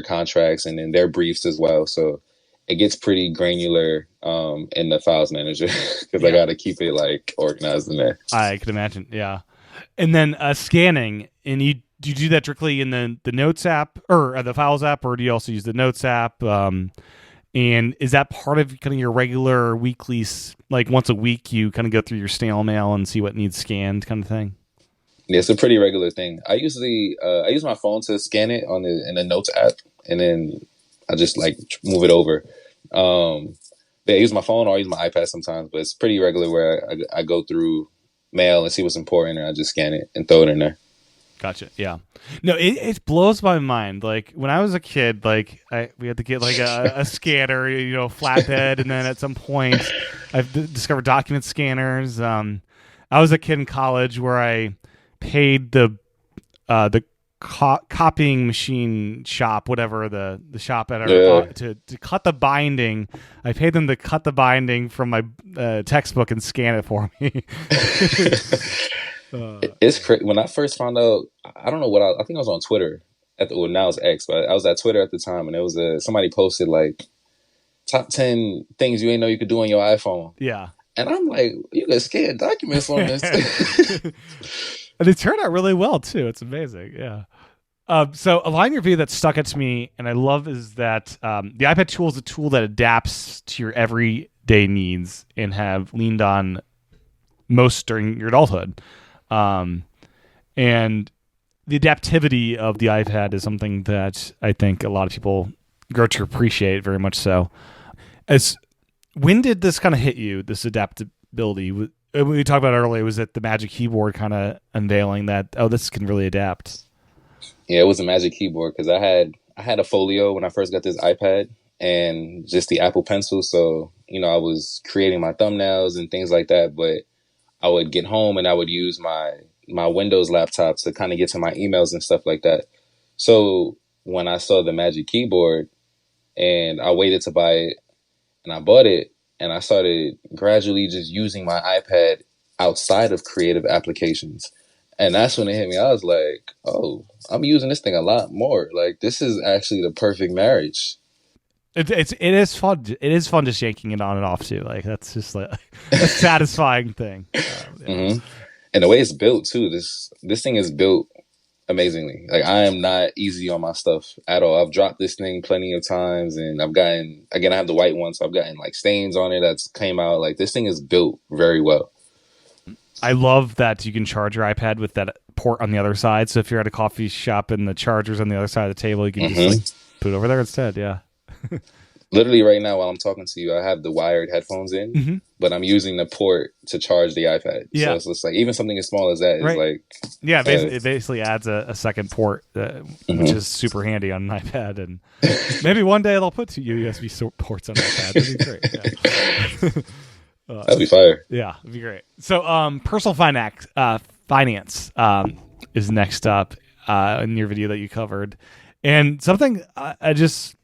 contracts and then their briefs as well. So it gets pretty granular in the files manager because I Yeah. got to keep it like organized in there. I can imagine. Yeah. And then scanning, and do you do that directly in the Notes app or the Files app, or do you also use the Notes app? And is that part of kind of your regular weekly, like once a week, you kind of go through your snail mail and see what needs scanned, kind of thing? Yeah, it's a pretty regular thing. I usually I use my phone to scan it in the Notes app, and then I just like move it over. Yeah, I use my phone or I use my iPad sometimes, but it's pretty regular where I go through mail and see what's important, and I just scan it and throw it in there. Gotcha. Yeah. No, it blows my mind. Like when I was a kid, like we had to get like a scanner, flatbed, and then at some point, I've discovered document scanners. I was a kid in college where I paid the copying machine shop, whatever the shop at our, to cut the binding. I paid them to cut the binding from my textbook and scan it for me. It's crazy. When I first found out, I don't know what I think I was on Twitter now it's X, but I was at Twitter at the time, and it was somebody posted like top 10 things you ain't know you could do on your iPhone. Yeah. And I'm like, you can scan documents on this. And it turned out really well too. It's amazing. Yeah. So a line review that stuck out to me and I love is that the iPad tool is a tool that adapts to your everyday needs and have leaned on most during your adulthood. And the adaptivity of the iPad is something that I think a lot of people grow to appreciate very much so. When did this kind of hit you, this adaptability? We talked about earlier, was it the Magic Keyboard kind of unveiling that, this can really adapt? Yeah, it was a Magic Keyboard because I had a folio when I first got this iPad and just the Apple Pencil. So, I was creating my thumbnails and things like that, but I would get home and I would use my Windows laptop to kind of get to my emails and stuff like that. So when I saw the Magic Keyboard and I waited to buy it and I bought it and I started gradually just using my iPad outside of creative applications. And that's when it hit me. I was like, oh, I'm using this thing a lot more. Like, this is actually the perfect marriage. It is fun. It is fun just yanking it on and off too. Like that's just like a satisfying thing. Yeah. Mm-hmm. And the way it's built too, this thing is built amazingly. Like I am not easy on my stuff at all. I've dropped this thing plenty of times, and I've gotten I have the white one, so I've gotten like stains on it that's came out. Like this thing is built very well. I love that you can charge your iPad with that port on the other side. So if you're at a coffee shop and the charger's on the other side of the table, you can just like put it over there instead. Yeah. Literally right now while I'm talking to you, I have the wired headphones in, but I'm using the port to charge the iPad. Yeah. So it's just like even something as small as that is like... Yeah, it basically adds a second port, which is super handy on an iPad. And maybe one day they'll put two USB ports on an iPad. That'd be great. Yeah. That'd be fire. Yeah, it'd be great. So personal finance is next up in your video that you covered. And something I just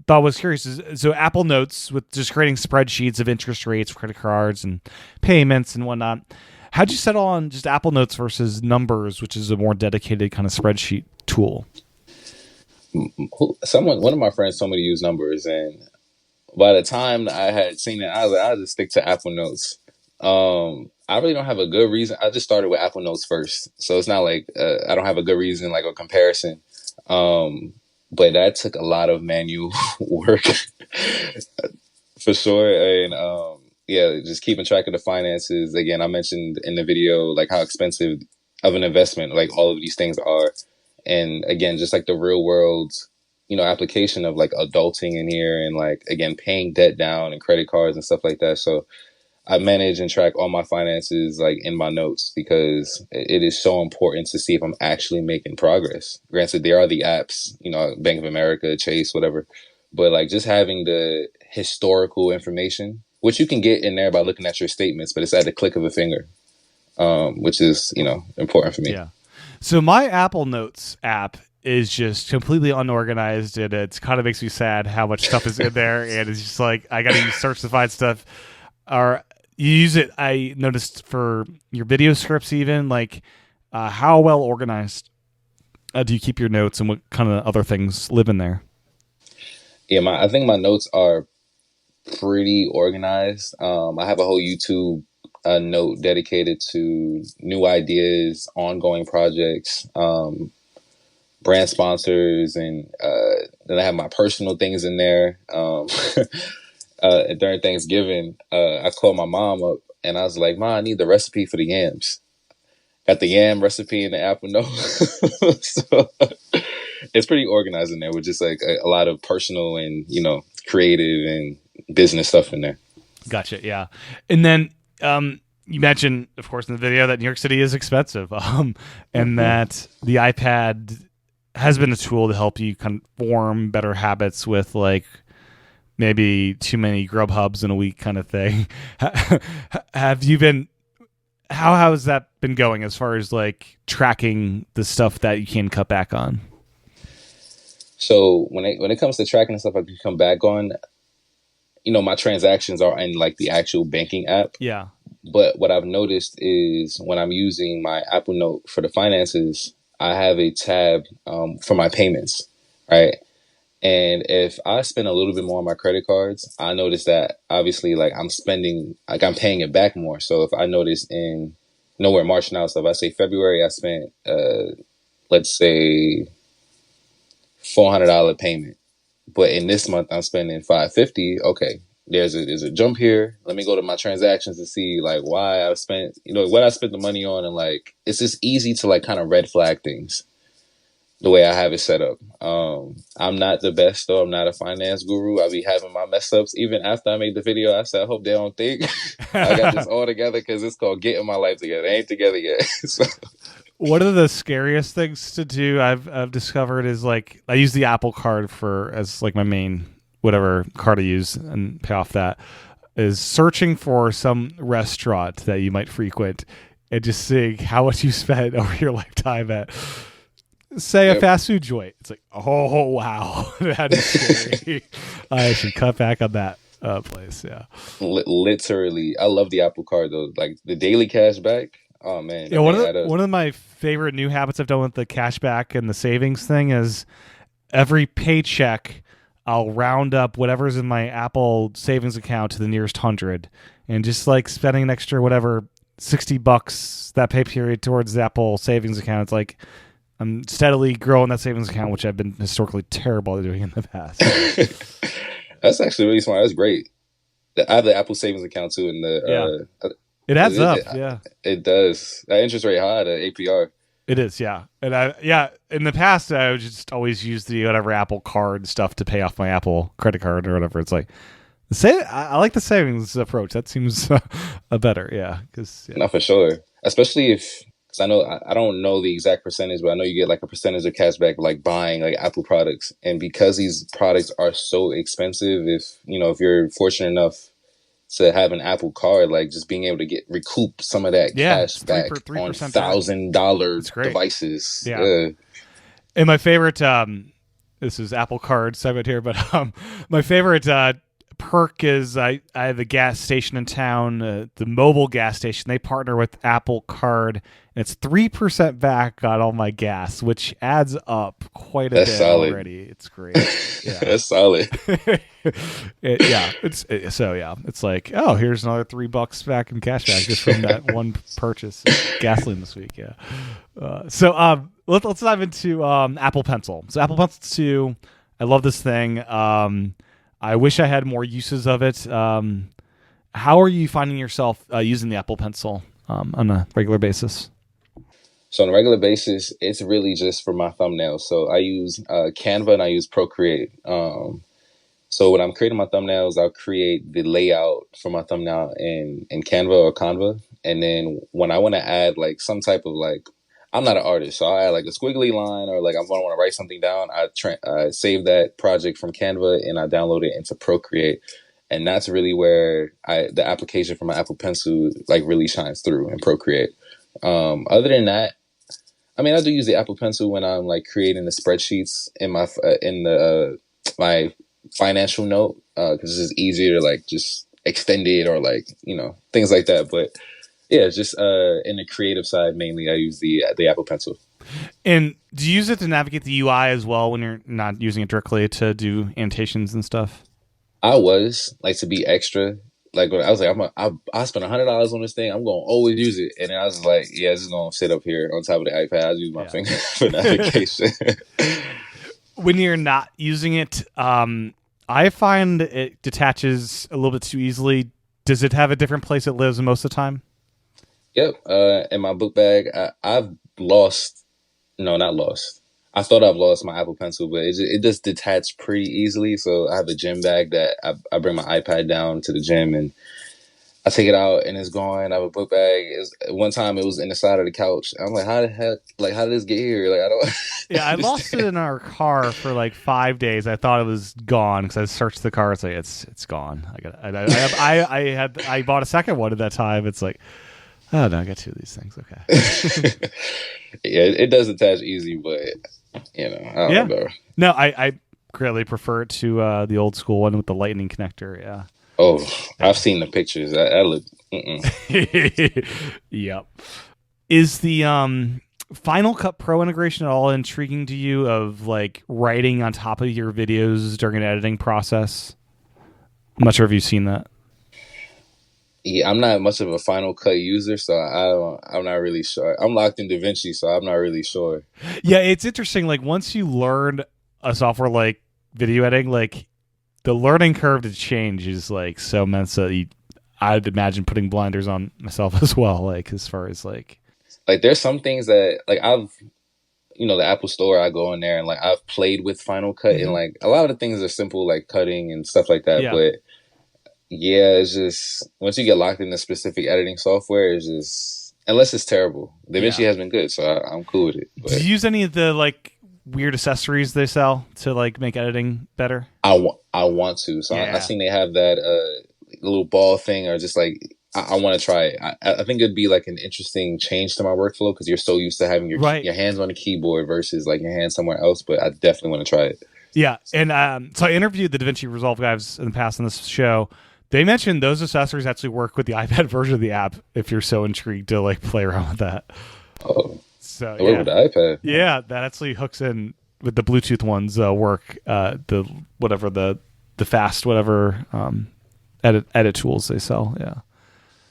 thought was curious is, so Apple Notes with just creating spreadsheets of interest rates, credit cards, and payments and whatnot. How'd you settle on just Apple Notes versus Numbers, which is a more dedicated kind of spreadsheet tool? One of my friends told me to use Numbers, and by the time I had seen it, I was like, I'll just stick to Apple Notes. I really don't have a good reason. I just started with Apple Notes first, so it's not like I don't have a good reason, like a comparison. But that took a lot of manual work for sure. And just keeping track of the finances. Again, I mentioned in the video like how expensive of an investment like all of these things are. And again, just like the real world, application of like adulting in here and like, again, paying debt down and credit cards and stuff like that. So I manage and track all my finances like in my notes because it is so important to see if I'm actually making progress. Granted, there are the apps, you know, Bank of America, Chase, whatever, but like just having the historical information, which you can get in there by looking at your statements, but it's at the click of a finger, which is, you know, important for me. Yeah. So my Apple Notes app is just completely unorganized, and it kind of makes me sad how much stuff is in there, and it's just like I got to use search to find stuff. Or you use it, I noticed, for your video scripts even. Like, how well organized do you keep your notes, and what kind of other things live in there? Yeah, I think my notes are pretty organized. I have a whole YouTube note dedicated to new ideas, ongoing projects, brand sponsors, and then I have my personal things in there. During Thanksgiving, I called my mom up and I was like, "Mom, I need the recipe for the yams." Got the yam recipe in the apple note. So it's pretty organized in there with just like a lot of personal and, you know, creative and business stuff in there. Gotcha. Yeah. And then you mentioned, of course, in the video that New York City is expensive, and that the iPad has been a tool to help you kind of form better habits with like maybe too many grub hubs in a week kind of thing. Have you been, how has that been going as far as like tracking the stuff that you can cut back on? So when it comes to tracking the stuff I can come back on, you know, my transactions are in like the actual banking app. Yeah. But what I've noticed is when I'm using my Apple Note for the finances, I have a tab for my payments, right? And if I spend a little bit more on my credit cards, I notice that obviously like I'm spending, like I'm paying it back more. So if I notice in nowhere March now, so if I say February, I spent, let's say $400 payment, but in this month I'm spending 550. Okay, there's a jump here. Let me go to my transactions to see like why I spent, you know, what I spent the money on, and like it's just easy to like kind of red flag things the way I have it set up. I'm not the best though. I'm not a finance guru. I be having my mess ups. Even after I made the video, I said, I hope they don't think I got this all together, because it's called getting my life together. It ain't together yet. So. One of the scariest things to do I've discovered is like I use the Apple Card for as like my main whatever card I use and pay off that, is searching for some restaurant that you might frequent and just seeing how much you spent over your lifetime at, say, a fast food joint. It's like, oh wow, that is scary. I should cut back on that place. Yeah, Literally, I love the Apple Card though. Like the daily cash back. Oh man, yeah. One of my favorite new habits I've done with the cashback and the savings thing is every paycheck I'll round up whatever's in my Apple savings account to the nearest 100, and just like spending an extra whatever $60 that pay period towards the Apple savings account. It's like I'm steadily growing that savings account, which I've been historically terrible at doing in the past. That's actually really smart. That's great. I have the Apple savings account too, and it adds up. Yeah, it does. That interest rate high, the APR. It is, yeah. And in the past, I would just always use the whatever Apple Card stuff to pay off my Apple credit card or whatever. It's like, I like the savings approach. That seems better, yeah. No, for sure. Especially if, because I know, I don't know the exact percentage, but I know you get like a percentage of cash back, like buying like Apple products. And because these products are so expensive, if you're fortunate enough to have an Apple Card, like just being able to recoup some of that cash back on $1,000 devices. Yeah. And my favorite, this is Apple Card segment here, but my favorite perk is I have a gas station in town, the mobile gas station. They partner with Apple Card, and it's 3% back on all my gas, which adds up quite a bit solid. Already. It's great. Yeah. That's solid. It's like, oh, here's another $3 back in cash back just from that one purchase of gasoline this week. Yeah. Let's dive into Apple Pencil. So Apple Pencil 2, I love this thing. I wish I had more uses of it. How are you finding yourself using the Apple Pencil on a regular basis? So on a regular basis, it's really just for my thumbnails. So I use Canva and I use Procreate. So when I'm creating my thumbnails, I'll create the layout for my thumbnail in Canva or Canva. And then when I want to add like some type of like, I'm not an artist, so I add like a squiggly line or like I want to write something down. I save that project from Canva and I download it into Procreate. And that's really where the application for my Apple Pencil like really shines through in Procreate. Other than that, I mean, I do use the Apple Pencil when I'm like creating the spreadsheets in my financial note because it's just easier to like just extend it or like things like that. But yeah, just in the creative side mainly, I use the Apple Pencil. And do you use it to navigate the UI as well when you're not using it directly to do annotations and stuff? I was like to be extra. Like when I was like, I spent $100 on this thing. I'm gonna always use it, and then I was like, yeah, it's just gonna sit up here on top of the iPad. I use my finger for navigation. When you're not using it, I find it detaches a little bit too easily. Does it have a different place it lives most of the time? Yep. In my book bag, I've lost. No, not lost. I thought I've lost my Apple Pencil, but it just detached pretty easily. So I have a gym bag that I bring my iPad down to the gym and I take it out and it's gone. I have a book bag. One time it was in the side of the couch. I'm like, how the heck? Like, how did this get here? Like, I don't. Yeah, I lost it in our car for like 5 days. I thought it was gone because I searched the car. It's like it's gone. I bought a second one at that time. It's like, oh no, I got two of these things. Okay. Yeah, it does attach easy, but I don't know. No, I greatly prefer it to the old school one with the lightning connector. Yeah. Oh, I've seen the pictures. That look. Yep. Is the Final Cut Pro integration at all intriguing to you? Of like writing on top of your videos during an editing process? I'm not sure if you've seen that. Yeah, I'm not much of a Final Cut user, so I'm not really sure. I'm locked in DaVinci, so I'm not really sure. Yeah, it's interesting. Like once you learn a software like video editing, like the learning curve to change is like so immense that I'd imagine putting blinders on myself as well. Like as far as like there's some things that like the Apple Store, I go in there and like I've played with Final Cut and like a lot of the things are simple like cutting and stuff like that, but. Yeah, it's just once you get locked into specific editing software, it's just unless it's terrible. DaVinci has been good, so I'm cool with it. But do you use any of the like weird accessories they sell to like make editing better? I want to. So I seen they have that little ball thing, or just like I want to try it. I think it'd be like an interesting change to my workflow because you're so used to having your hands on the keyboard versus like your hands somewhere else. But I definitely want to try it. Yeah, and so I interviewed the DaVinci Resolve guys in the past on this show. They mentioned those accessories actually work with the iPad version of the app if you're so intrigued to like play around with that. Oh, so yeah, with the iPad. Yeah, that actually hooks in with the Bluetooth ones. Work the fast edit tools they sell. Yeah,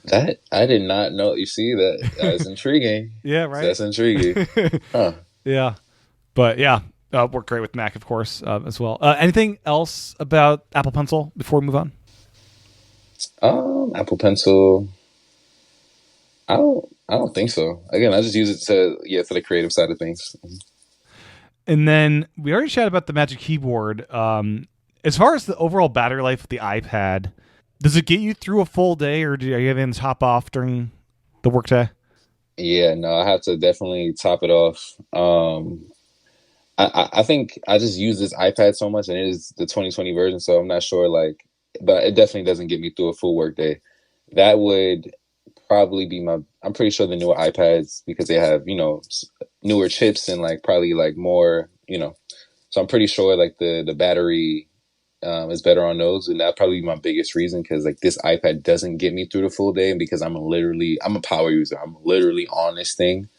that I did not know. You see that's intriguing. Yeah, right. That's intriguing. Huh. Yeah, but yeah. Work great with Mac, of course, as well. Anything else about Apple Pencil before we move on? Apple Pencil. I don't think so. Again, I just use it for the creative side of things. And then we already chatted about the Magic Keyboard. As far as the overall battery life of the iPad, does it get you through a full day, or are you having to top off during the workday? Yeah, no, I have to definitely top it off. I think I just use this iPad so much, and it is the 2020 version, so I'm not sure but it definitely doesn't get me through a full workday. That would probably be I'm pretty sure the newer iPads, because they have, newer chips and like probably like more, so I'm pretty sure like the battery is better on those. And that'd probably be my biggest reason, because like this iPad doesn't get me through the full day, and because I'm a power user. I'm literally on this thing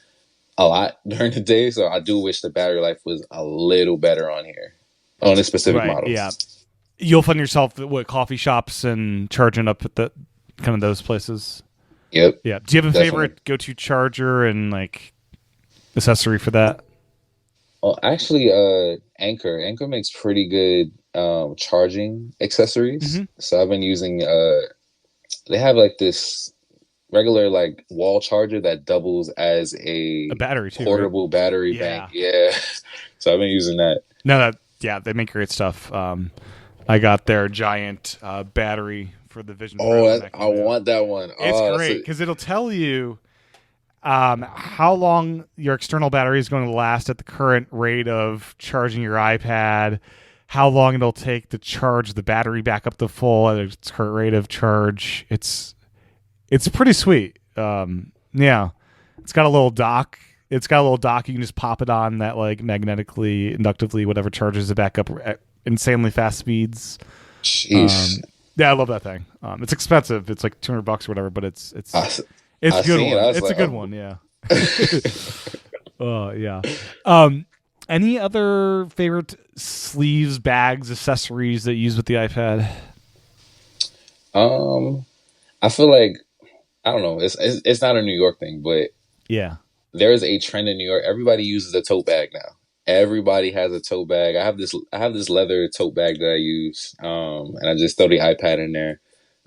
a lot during the day. So I do wish the battery life was a little better on here, on this specific model. Yeah. You'll find yourself at coffee shops and charging up at the kind of those places. Yep. Yeah. Do you have a favorite go-to charger and like accessory for that? Well, actually, Anchor. Anchor makes pretty good charging accessories. So I've been using. They have like this regular like wall charger that doubles as a battery too, portable battery bank. Yeah. So I've been using that. No, they make great stuff. I got their giant battery for the Vision Pro Oh, when that I came out. want that one. It's Oh, great because it'll tell you how long your external battery is going to last at the current rate of charging your iPad, how long it'll take to charge the battery back up to full at its current rate of charge. It's pretty sweet. Yeah, it's got a little dock. It's got a little dock. You can just pop it on that like magnetically, inductively, whatever charges it back up at insanely fast speeds. jeez. Yeah, I love that thing. It's expensive. It's like $200 or whatever, but it's I, s- it's I a good seen. one. I was It's a like, good one. Yeah. Oh yeah. Um, any other favorite sleeves, bags, accessories that you use with the iPad? I feel like I don't know. It's not a New York thing, but Yeah. there is a trend in New York. Everybody uses a tote bag now. Everybody has a tote bag. I have this leather tote bag that I use, and I just throw the iPad in there.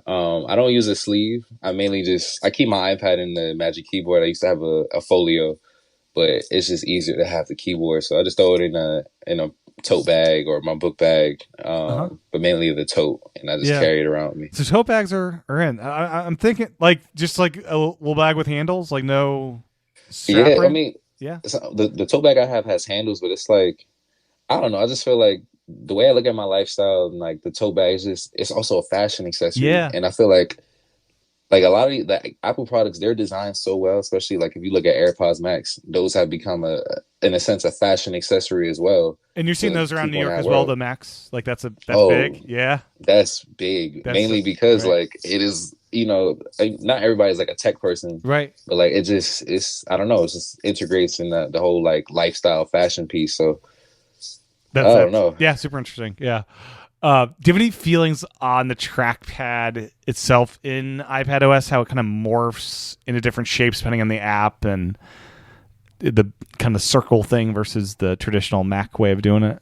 I don't use a sleeve. I mainly just I keep my iPad in the Magic Keyboard. I used to have a folio, but it's just easier to have the keyboard, so I just throw it in a tote bag or my book bag, Uh huh. but mainly the tote, and I just Yeah. carry it around with me. So tote bags are in. I'm thinking like just like a little bag with handles, like no strap Yeah, or I anything. mean, Yeah. the tote bag I have has handles, but it's like I don't know. I just feel like the way I look at my lifestyle and like the tote bag is just it's also a fashion accessory, Yeah. and I feel like a lot of the Apple products, they're designed so well, especially like if you look at AirPods Max, those have become in a sense, a fashion accessory as well And you're seeing to those around New people in York that as well. world. The Max, like that's Oh, big. Yeah. that's big, That's mainly because right. like it is, like, not everybody's like a tech person, Right. but like it's I don't know, it just integrates in the whole like lifestyle fashion piece. So I don't That's know. yeah, super interesting. Yeah. Do you have any feelings on the trackpad itself in iPad OS? How it kind of morphs into different shapes depending on the app, and the kind of circle thing versus the traditional Mac way of doing it?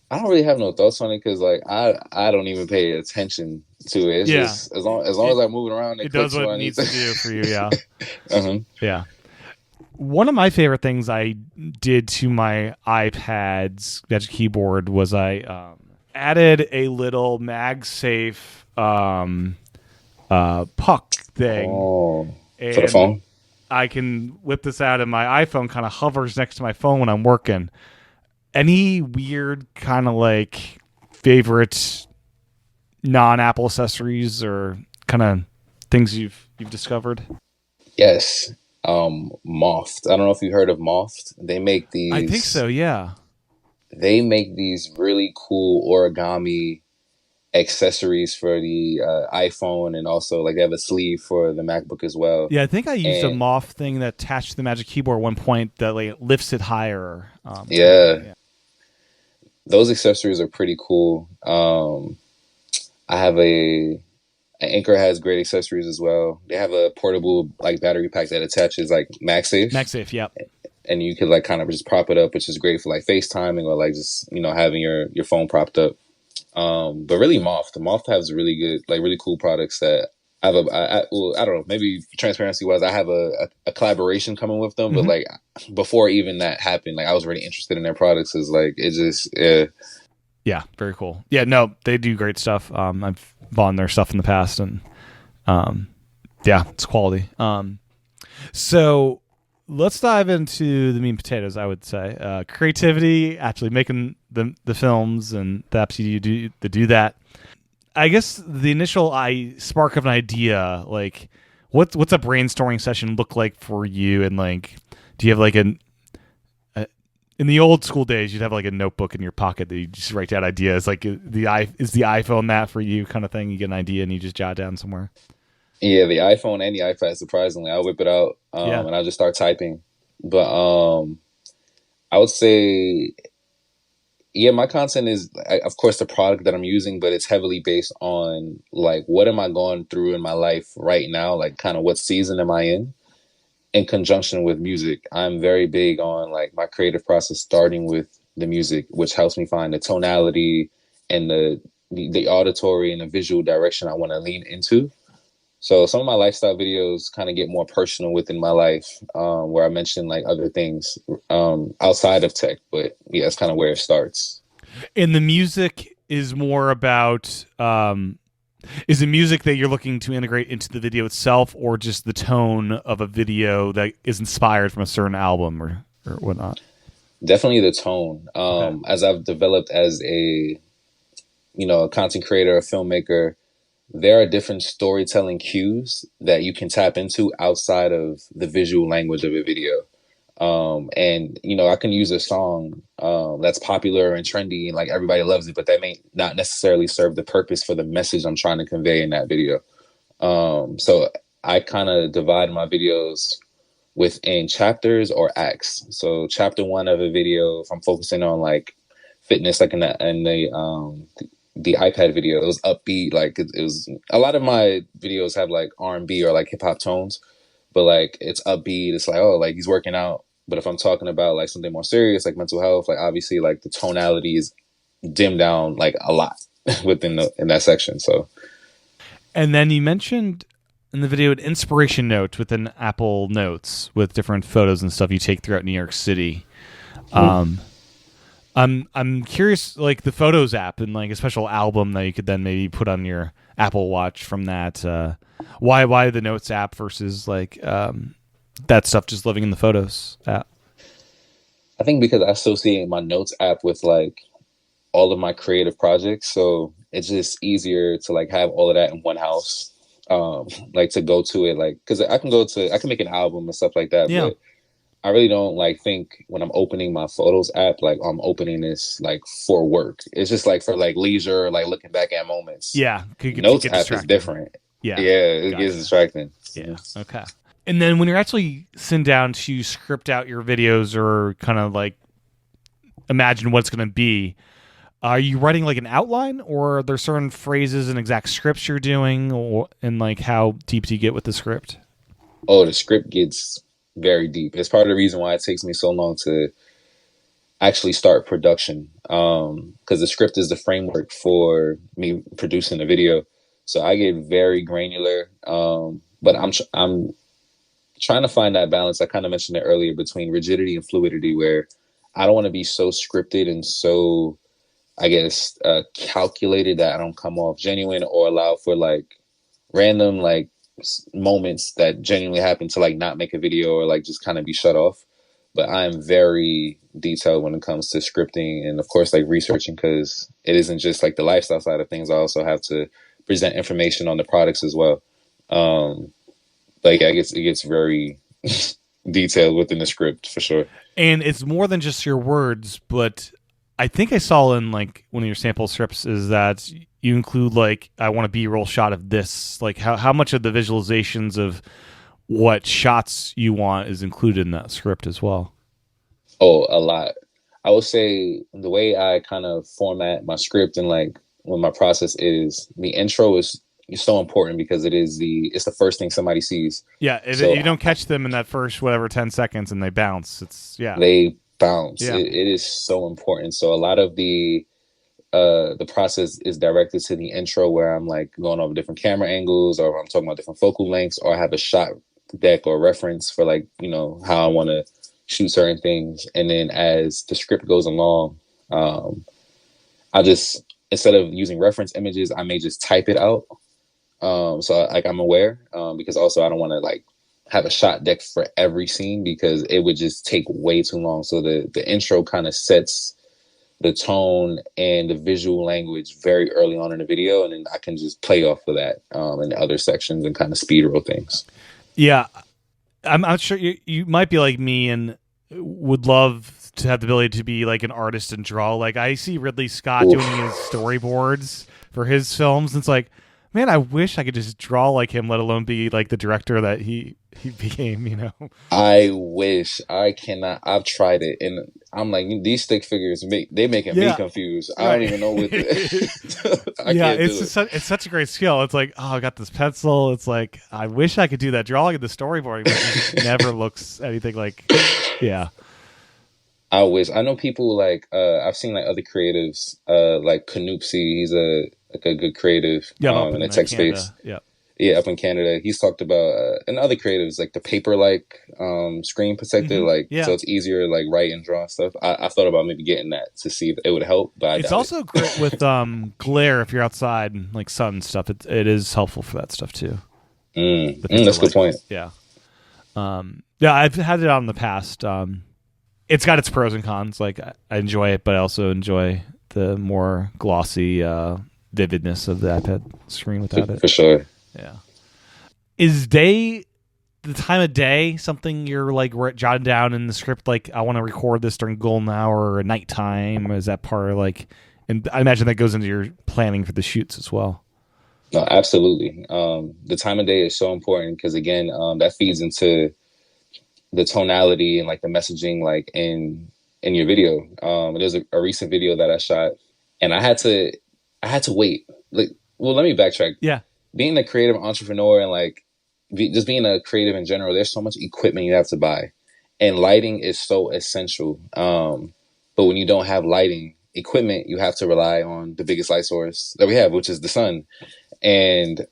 I don't really have no thoughts on it because like I don't even pay attention to it. It's Yeah, just as long it as I'm moving around, it it does clicks what where it I need needs to to. do for you. Yeah, Uh-huh. yeah. One of my favorite things I did to my iPad's Magic Keyboard was I added a little MagSafe puck thing, Oh, for the and phone. I can whip this out, and my iPhone kind of hovers next to my phone when I'm working. Any weird kind of like favorite non-Apple accessories or kind of things you've discovered? Yes. Moft. I don't know if you heard of Moft. I think so. Yeah. They make these really cool origami accessories for the iPhone, and also like they have a sleeve for the MacBook as well. Yeah, I think I used a And Moth thing that attached to the Magic Keyboard at one point that like lifts it higher. Kind of yeah, thing. Yeah. those accessories are pretty cool. I have Anchor has great accessories as well. They have a portable like battery pack that attaches like MagSafe, MagSafe. Yep. and you could like kind of just prop it up, which is great for like FaceTiming or like just having your phone propped up. But really, Moth has really good, like really cool products that I have well, I don't know, maybe transparency wise, I have a collaboration coming with them, but Hmm. like before even that happened, like I was really interested in their products. Is like it just yeah. Yeah. Very cool. Yeah. No, they do great stuff. I've bought their stuff in the past, and um, yeah, it's quality. So let's dive into the meat and potatoes. I would say creativity, actually making the films and the apps you do to do that. I guess the initial spark of an idea, like what's a brainstorming session look like for you, and like do you have like a in the old school days you'd have like a notebook in your pocket that you just write down ideas, like is the iPhone that for you kind of thing? You get an idea and you just jot it down somewhere. Yeah, the iPhone and the iPad, surprisingly, I'll whip it out, Yeah. and I'll just start typing. But I would say, yeah, my content is, of course, the product that I'm using, but it's heavily based on like what am I going through in my life right now, like kind of what season am I in conjunction with music. I'm very big on like my creative process starting with the music, which helps me find the tonality and the auditory and the visual direction I want to lean into. So some of my lifestyle videos kind of get more personal within my life, where I mention like other things outside of tech. But yeah, that's kind of where it starts. And the music. is more about is it music that you're looking to integrate into the video itself, or just the tone of a video that is inspired from a certain album or whatnot? Definitely the tone. Okay. As I've developed as a a content creator, a filmmaker, there are different storytelling cues that you can tap into outside of the visual language of a video. And I can use a song that's popular and trendy and like everybody loves it, but that may not necessarily serve the purpose for the message I'm trying to convey in that video. So I kind of divide my videos within chapters or acts. So chapter one of a video, if I'm focusing on like fitness, like in the iPad video, it was upbeat. Like it was a lot of my videos have like R&B or like hip hop tones, but like it's upbeat. It's like, oh, like he's working out. But if I'm talking about like something more serious, like mental health, like obviously like the tonality is dimmed down like a lot in that section. So, and then you mentioned in the video an inspiration note within Apple Notes with different photos and stuff you take throughout New York City. I'm curious, like the Photos app and like a special album that you could then maybe put on your Apple Watch from that. Why the Notes app versus like that stuff just living in the Photos app? I think because I associate my Notes app with like all of my creative projects, so it's just easier to like have all of that in one house. Like to go to it, like because I can make an album and stuff like that, Yeah. but I really don't like think when I'm opening my Photos app, like I'm opening this like for work. It's just like for like leisure, like looking back at moments. Yeah. Could Notes get app is distracted. different. Yeah. Yeah, it Gotcha. gets distracting. Yeah. Okay. And then when you're actually sitting down to script out your videos or kind of like imagine what it's going to be, are you writing like an outline, or are there certain phrases and exact scripts you're doing, and like how deep do you get with the script? Oh, the script gets very deep. It's part of the reason why it takes me so long to actually start production. Because the script is the framework for me producing the video. So I get very granular. But I'm trying to find that balance. I kind of mentioned it earlier between rigidity and fluidity, where I don't want to be so scripted and so, I guess, calculated that I don't come off genuine or allow for like random like moments that genuinely happen to like not make a video or like just kind of be shut off. But I'm very detailed when it comes to scripting and of course like researching, because it isn't just like the lifestyle side of things. I also have to present information on the products as well. Like I guess it gets very detailed within the script for sure. And it's more than just your words, but I think I saw in like one of your sample scripts is that you include like, I want a B-roll shot of this. Like how much of the visualizations of what shots you want is included in that script as well? Oh, a lot. I would say the way I kind of format my script and like when my process is, the intro is so important because it's the first thing somebody sees. Yeah, if So you don't catch them in that first whatever 10 seconds and they bounce, it's they bounce. Yeah. It is so important. So a lot of the process is directed to the intro, where I'm like going over different camera angles, or I'm talking about different focal lengths, or I have a shot deck or reference for like, how I want to shoot certain things. And then as the script goes along, I just, instead of using reference images, I may just type it out. So like I'm aware, because also I don't want to like have a shot deck for every scene because it would just take way too long. So the intro kind of sets the tone and the visual language very early on in the video, and then I can just play off of that in the other sections and kind of speed roll things. Yeah, I'm sure you might be like me and would love to have the ability to be like an artist and draw. Like I see Ridley Scott doing his storyboards for his films, and it's like, man, I wish I could just draw like him, let alone be like the director that he became, I wish. I cannot. I've tried it, and I'm like, these stick figures making me confused. Right. I don't even know what. It's such a great skill. It's like, oh, I got this pencil. It's like, I wish I could do that drawing of the storyboarding, but it just never looks anything like. Yeah. I wish. I know people like I've seen like other creatives like Canoopsy. He's a good creative in the tech space. Yeah. Yeah, up in Canada, he's talked about and other creatives like the paper like screen protector, like so Yeah. it's easier to like write and draw and stuff. I thought about maybe getting that to see if it would help, but I It's doubt it. also great with glare if you're outside and like sun and stuff. It is helpful for that stuff too. The paper That's a good like, point. yeah. Yeah, I've had it on in the past. It's got its pros and cons. Like I enjoy it, but I also enjoy the more glossy vividness of the iPad screen without it. For sure. Yeah. Is the time of day something you're like jotting down in the script? Like I want to record this during golden hour or nighttime. Is that part of like? And I imagine that goes into your planning for the shoots as well. No, absolutely. The time of day is so important because again, that feeds into the tonality and like the messaging, like in your video. There's a recent video that I shot, and I had to wait. Like, well, let me backtrack. Yeah. Being a creative entrepreneur and like just being a creative in general, there's so much equipment you have to buy, and lighting is so essential. But when you don't have lighting equipment, you have to rely on the biggest light source that we have, which is the sun. And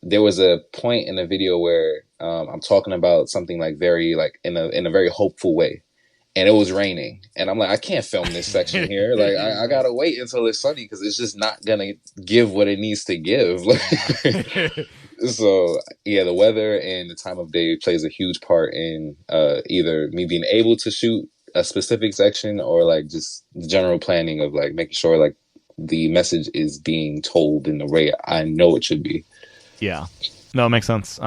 there was a point in the video where I'm talking about something like very like in a very hopeful way, and it was raining, and I'm like, I can't film this section here. Like, I gotta wait until it's sunny because it's just not gonna give what it needs to give. So yeah, the weather and the time of day plays a huge part in either me being able to shoot a specific section or like just the general planning of like making sure like the message is being told in the way I know it should be. Yeah. No, it makes sense.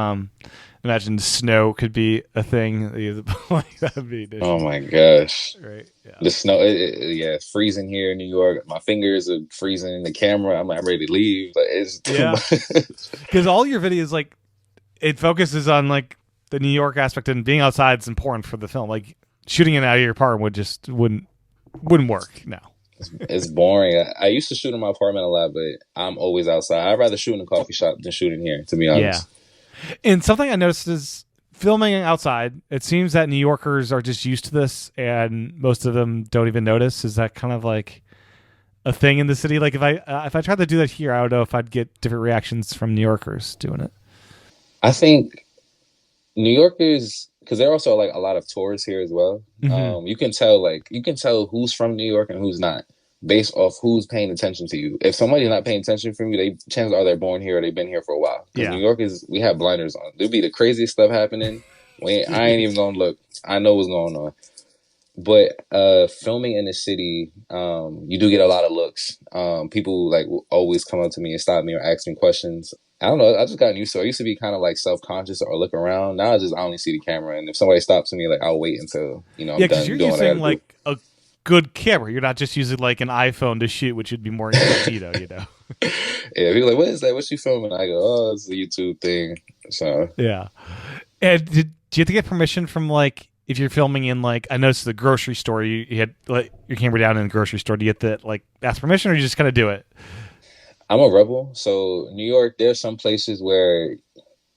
Imagine snow could be a thing. Like that'd be an Oh issue. my gosh. Right. Yeah. The snow, yeah, it's freezing here in New York. My fingers are freezing in the camera. I'm like, I'm ready to leave, but it's too Yeah. much. Because all your videos, like, it focuses on like the New York aspect, and being outside is important for the film. Like shooting it out of your apartment wouldn't work. No. It's boring. I used to shoot in my apartment a lot, but I'm always outside. I'd rather shoot in a coffee shop than shoot in here, to be Yeah. honest. And something I noticed is filming outside. It seems that New Yorkers are just used to this, and most of them don't even notice. Is that kind of like a thing in the city? Like if I tried to do that here, I don't know if I'd get different reactions from New Yorkers doing it. I think New Yorkers, because there are also like a lot of tourists here as well. Mhm. You can tell who's from New York and who's not based off who's paying attention to you. If somebody's not paying attention from you, they chances are they're born here or they've been here for a while. Because Yeah. New York we have blinders on. There'll be the craziest stuff happening. I ain't even gonna look. I know what's going on. But filming in the city, you do get a lot of looks. People like will always come up to me and stop me or ask me questions. I don't know. I just gotten used to it. I used to be kind of like self conscious or look around. Now I only see the camera, and if somebody stops me, like I'll wait until I'm Yeah, because done you're doing what I using gotta do. like a good camera. You're not just using like an iPhone to shoot, which would be more incognito, you know. Yeah, people are like, what is that? What's you filming? I go, oh, it's a YouTube thing. So Yeah. And do you have to get permission from like if you're filming in like I noticed the grocery store, you had like your camera down in the grocery store. Do you have to like ask permission, or you just kind of do it? I'm a rebel. So New York, there's some places where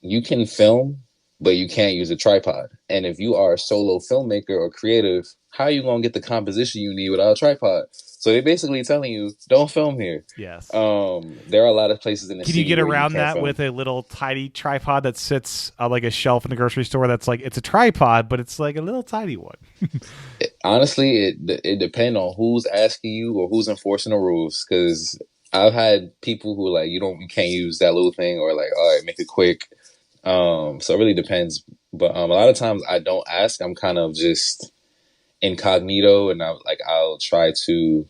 you can film, but you can't use a tripod. And if you are a solo filmmaker or creative, how are you gonna get the composition you need without a tripod? So they're basically telling you, don't film here. Yes. There are a lot of places in the Can you city get where you around can't that film. with a little tiny tripod that sits on like a shelf in the grocery store? That's like it's a tripod, but it's like a little tiny one. Honestly, it depends on who's asking you or who's enforcing the rules. Because I've had people who are like, you can't use that little thing, or like, all right, make it quick. So it really depends. But a lot of times I don't ask. I'm kind of just incognito, and I'll try to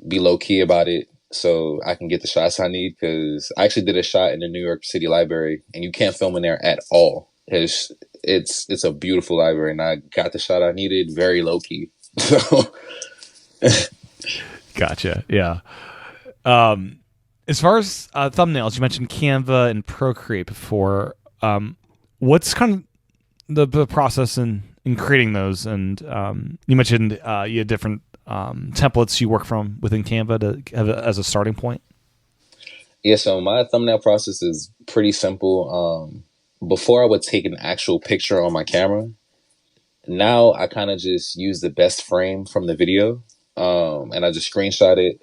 be low key about it so I can get the shots I need. Because I actually did a shot in the New York City Library, and you can't film in there at all. It's a beautiful library, and I got the shot I needed very low key. So Gotcha. Yeah. As far as thumbnails, you mentioned Canva and Procreate before. What's kind of the process in creating those? And you mentioned you had different templates you work from within Canva to have as a starting point. yeah, so my thumbnail process is pretty simple. Before I would take an actual picture on my camera. Now I kind of just use the best frame from the video, and I just screenshot it.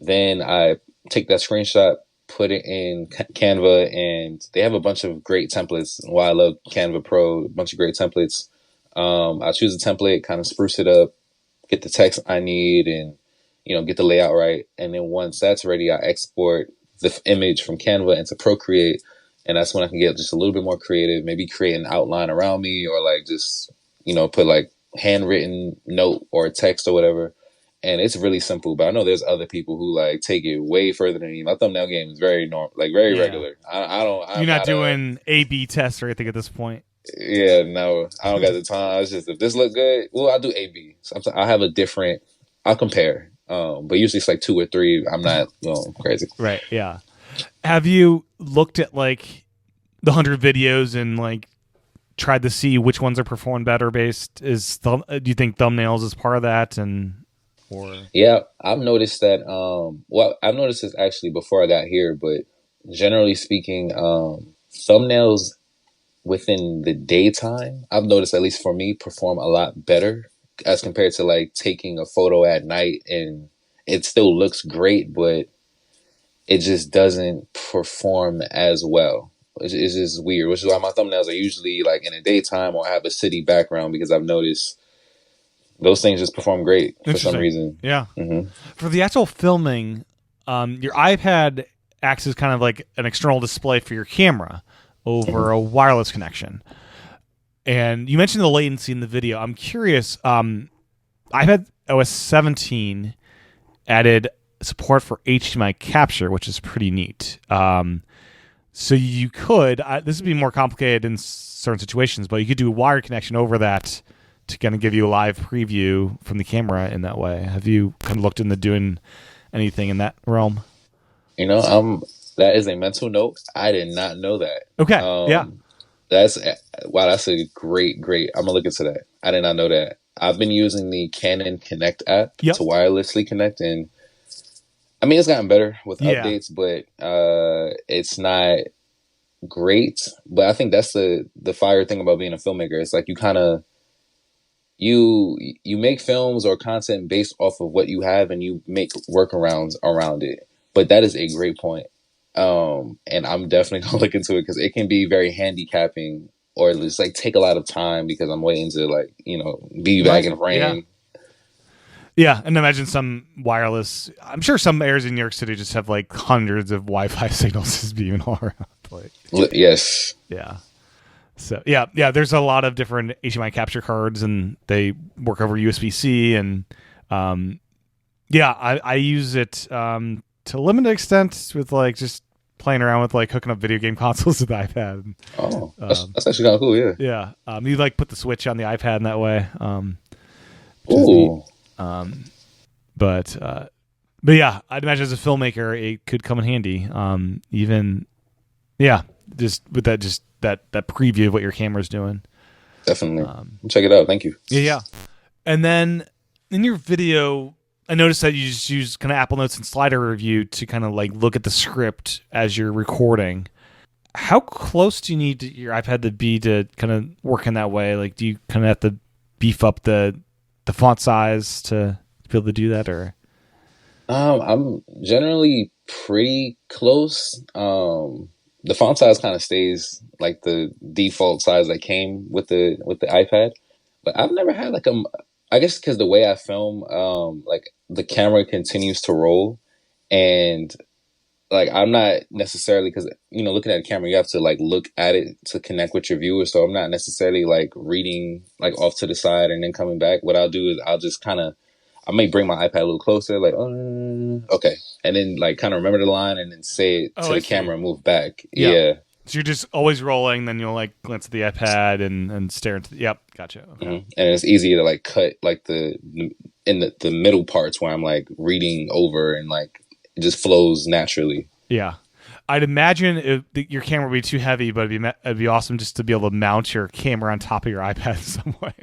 Then I take that screenshot, put it in Canva, and they have a bunch of great templates. Why I love Canva Pro, a bunch of great templates. I choose a template, kind of spruce it up, get the text I need, and get the layout right. And then once that's ready, I export the image from Canva into Procreate, and that's when I can get just a little bit more creative. Maybe create an outline around me, or like just put like handwritten note or text or whatever. And it's really simple, but I know there's other people who like take it way further than me. My thumbnail game is very very regular. I don't. You're I'm not not doing A/B tests or anything at this point. Yeah, no, I don't got the time. It's just if this look good, well, I'll do A/B. Sometimes I have a different. I'll compare. But usually it's like 2 or 3. I'm not crazy. Right. Yeah. Have you looked at like the 100 videos and like tried to see which ones are performing better based? Do you think thumbnails is part of that? Yeah, I've noticed that. Well, I've noticed this actually before I got here, but generally speaking, thumbnails within the daytime, I've noticed, at least for me, perform a lot better as compared to like taking a photo at night, and it still looks great, but it just doesn't perform as well. It's just weird, which is why my thumbnails are usually like in the daytime or have a city background, because I've noticed those things just perform great for some reason. Yeah. Mm-hmm. For the actual filming, your iPad acts as kind of like an external display for your camera over a wireless connection. And you mentioned the latency in the video. I'm curious, iPad OS 17 added support for HDMI Capture, which is pretty neat. So you could, this would be more complicated in certain situations, but you could do a wired connection over that to kind of give you a live preview from the camera in that way. Have you kind of looked into doing anything in that realm? That is a mental note. I did not know that. Okay. Yeah. That's a great. I'm gonna look into that. I did not know that. I've been using the Canon Connect app to wirelessly connect, and I mean it's gotten better with updates, but it's not great. But I think that's the fire thing about being a filmmaker. It's like you kind of you make films or content based off of what you have, and you make workarounds around it. But that is a great point. And I'm definitely gonna look into it, because it can be very handicapping, or just like take a lot of time because I'm waiting to like be back in frame. Yeah, and imagine some wireless. I'm sure some areas in New York City just have like hundreds of Wi-Fi signals just being all around. Yes. Yeah. So yeah. There's a lot of different HDMI capture cards, and they work over USB-C, and I use it to a limited extent with like just playing around with like hooking up video game consoles with the iPad. Oh, that's actually kind of cool. Yeah. Yeah. You like put the Switch on the iPad in that way. Ooh. But yeah, I'd imagine as a filmmaker, it could come in handy. Just with that preview of what your camera's doing. Definitely. Check it out. Thank you. Yeah. And then in your video, I noticed that you just use kind of Apple Notes and slider review to kind of like look at the script as you're recording. How close do you need your iPad to be to kind of work in that way? Like, do you kind of have to beef up the font size to be able to do that, or? I'm generally pretty close. The font size kind of stays like the default size that came with the iPad, but I've never had like I guess because the way I film, like the camera continues to roll, and like I'm not necessarily, because looking at a camera, you have to like look at it to connect with your viewers. So I'm not necessarily like reading like off to the side and then coming back. What I'll do is I'll just I may bring my iPad a little closer, like okay, and then like kind of remember the line and then say it to the camera and move back. Yeah. So you're just always rolling, then you'll like glance at the iPad and stare into yep, gotcha. Okay. Mm-hmm. And it's easier to like cut like the middle parts where I'm like reading over, and like it just flows naturally. Yeah. I'd imagine your camera would be too heavy, but it'd be awesome just to be able to mount your camera on top of your iPad in some way.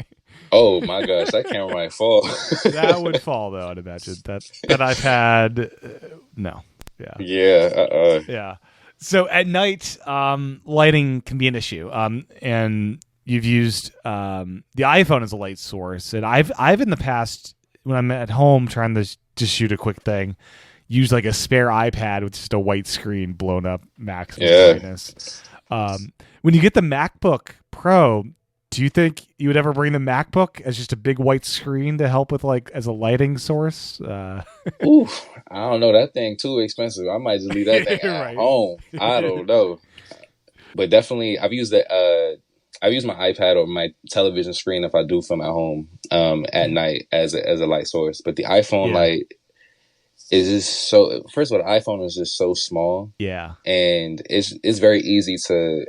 Oh my gosh, that camera might fall. That would fall though, I'd imagine. That iPad, no. Yeah. Yeah. Yeah. So at night, lighting can be an issue, and you've used the iPhone as a light source. And I've in the past, when I'm at home trying to just shoot a quick thing, use like a spare iPad with just a white screen blown up maximum Yeah. brightness. When you get the MacBook Pro, do you think you would ever bring the MacBook as just a big white screen to help with like as a lighting source? Ooh, I don't know. That thing too expensive. I might just leave that thing at Right. home. I don't know. But definitely, I've used the I've used my iPad or my television screen if I do film at home at night as a light source. But the iPhone Yeah. light is just so. First of all, the iPhone is just so small, Yeah. and it's very easy to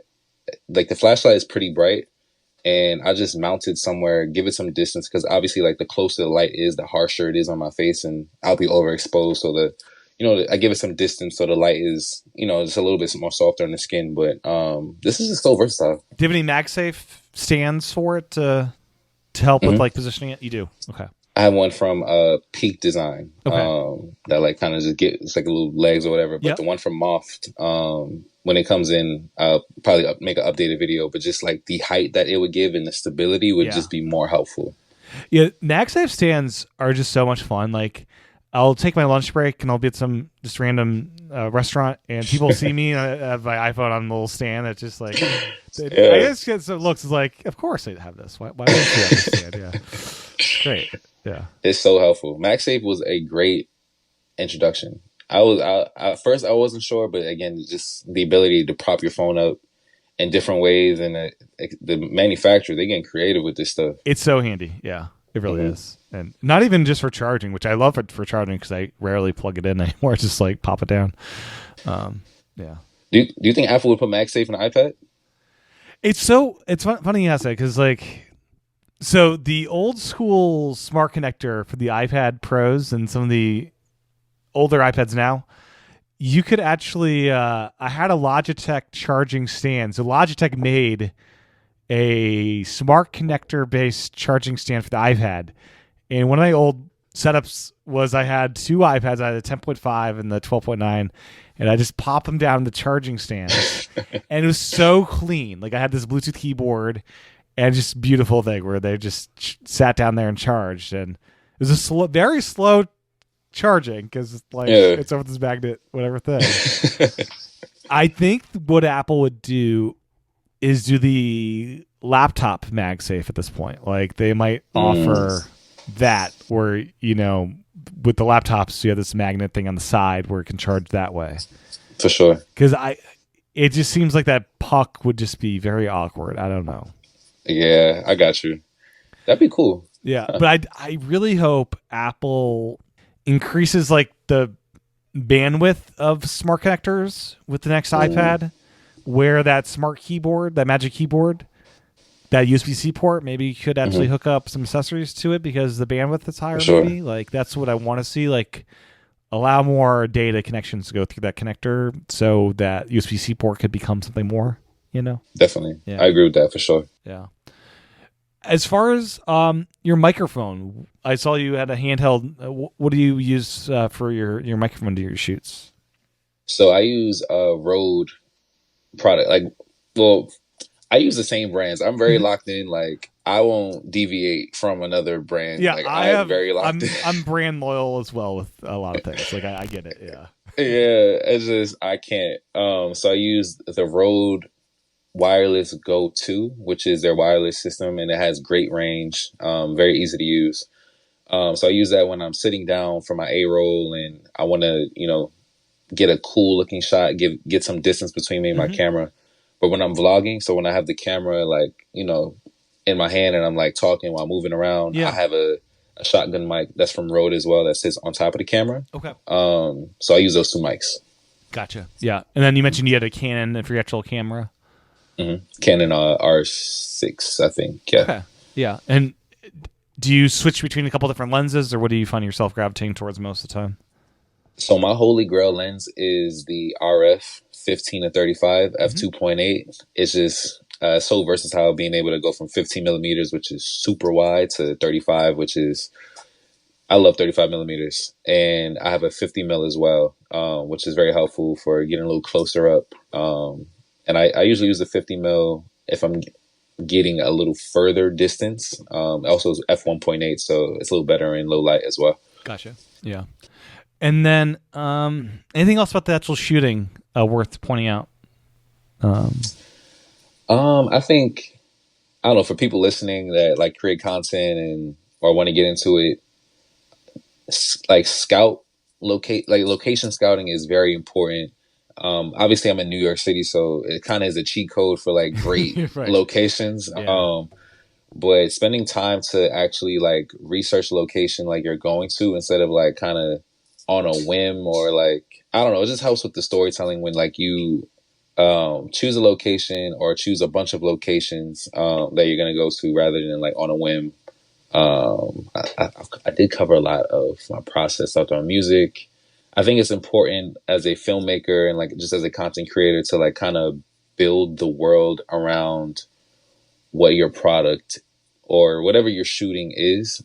like. The flashlight is pretty bright, and I just mount it somewhere, give it some distance because obviously, like the closer the light is, the harsher it is on my face, and I'll be overexposed. So I give it some distance so the light is, just a little bit more softer on the skin. But this is just so versatile. Do you have any MagSafe stands for it to help with like positioning it? You do. Okay. I have one from Peak Design that like kind of just it's like a little legs or whatever. But Yep. the one from Moft, when it comes in, I'll probably make an updated video. But just like the height that it would give and the stability would just be more helpful. Yeah, MagSafe stands are just so much fun. Like, I'll take my lunch break and I'll be at some just random restaurant, and people see me and I have my iPhone on a little stand. It's just like, I guess it looks like, of course I'd have this. Why wouldn't you have this stand? Yeah, it's great. Yeah, it's so helpful. MagSafe was a great introduction. At first I wasn't sure, but again, just the ability to prop your phone up in different ways, and the manufacturer, they getting creative with this stuff. It's so handy. Yeah, it really is. And not even just for charging, which I love it for charging because I rarely plug it in anymore. Just like pop it down. Yeah. Do you think Apple would put MagSafe in an iPad? It's funny you ask that because like, so the old school smart connector for the iPad Pros and some of the older iPads now, you could actually, I had a Logitech charging stand. So Logitech made a smart connector based charging stand for the iPad. And one of my old setups was I had two iPads. I had the 10.5 and the 12.9, and I just pop them down the charging stands. And it was so clean. Like I had this Bluetooth keyboard and just beautiful thing where they just sat down there and charged. And it was a very slow charging because it's over this magnet, whatever thing. I think what Apple would do is do the laptop MagSafe at this point. Like they might offer that where, with the laptops, you have this magnet thing on the side where it can charge that way. For sure. Because it just seems like that puck would just be very awkward. I don't know. Yeah, I got you. That'd be cool. Yeah, but I really hope Apple increases like the bandwidth of smart connectors with the next iPad, where that smart keyboard, that Magic Keyboard, that USB-C port, maybe you could actually hook up some accessories to it because the bandwidth is higher. Sure. Maybe like that's what I want to see. Like allow more data connections to go through that connector so that USB-C port could become something more. Definitely. Yeah. I agree with that for sure. Yeah. As far as your microphone, I saw you had a handheld. What do you use for your microphone to your shoots? So I use a Rode product. I use the same brands. I'm very locked in. Like I won't deviate from another brand. Yeah, like, I'm very locked in. I'm brand loyal as well with a lot of things. Like I get it. Yeah. Yeah, it's just I can't. So I use the Rode Wireless Go 2, which is their wireless system, and it has great range, very easy to use. So I use that when I'm sitting down for my A-roll and I want to, get a cool looking shot, get some distance between me and my camera. But when I'm vlogging, so when I have the camera in my hand and I'm like talking while moving around, I have a shotgun mic that's from Rode as well that sits on top of the camera. Okay. So I use those two mics. Gotcha. Yeah, and then you mentioned you had a Canon for your actual camera. Canon R6, I think. Yeah. Okay. Yeah. And do you switch between a couple different lenses, or what do you find yourself gravitating towards most of the time? So my holy grail lens is the RF 15 to 35 f2.8. It's just so versatile, being able to go from 15 millimeters, which is super wide, to 35, which is I love 35 millimeters, and I have a 50 mil as well, which is very helpful for getting a little closer up. And I usually use the 50 mil if I'm getting a little further distance. Also, it's f1.8, so it's a little better in low light as well. Gotcha. Yeah. And then anything else about the actual shooting worth pointing out? I think, I don't know, for people listening that like create content and or want to get into it, like location scouting is very important. Obviously I'm in New York City, so it kind of is a cheat code for like great Right. locations. Yeah. But spending time to actually like research the location like you're going to, instead of like kind of on a whim, or like, I don't know, it just helps with the storytelling when like you choose a location or choose a bunch of locations that you're going to go to, rather than like on a whim. I did cover a lot of my process out on music. I think it's important as a filmmaker and like just as a content creator to like kind of build the world around what your product or whatever you're shooting is.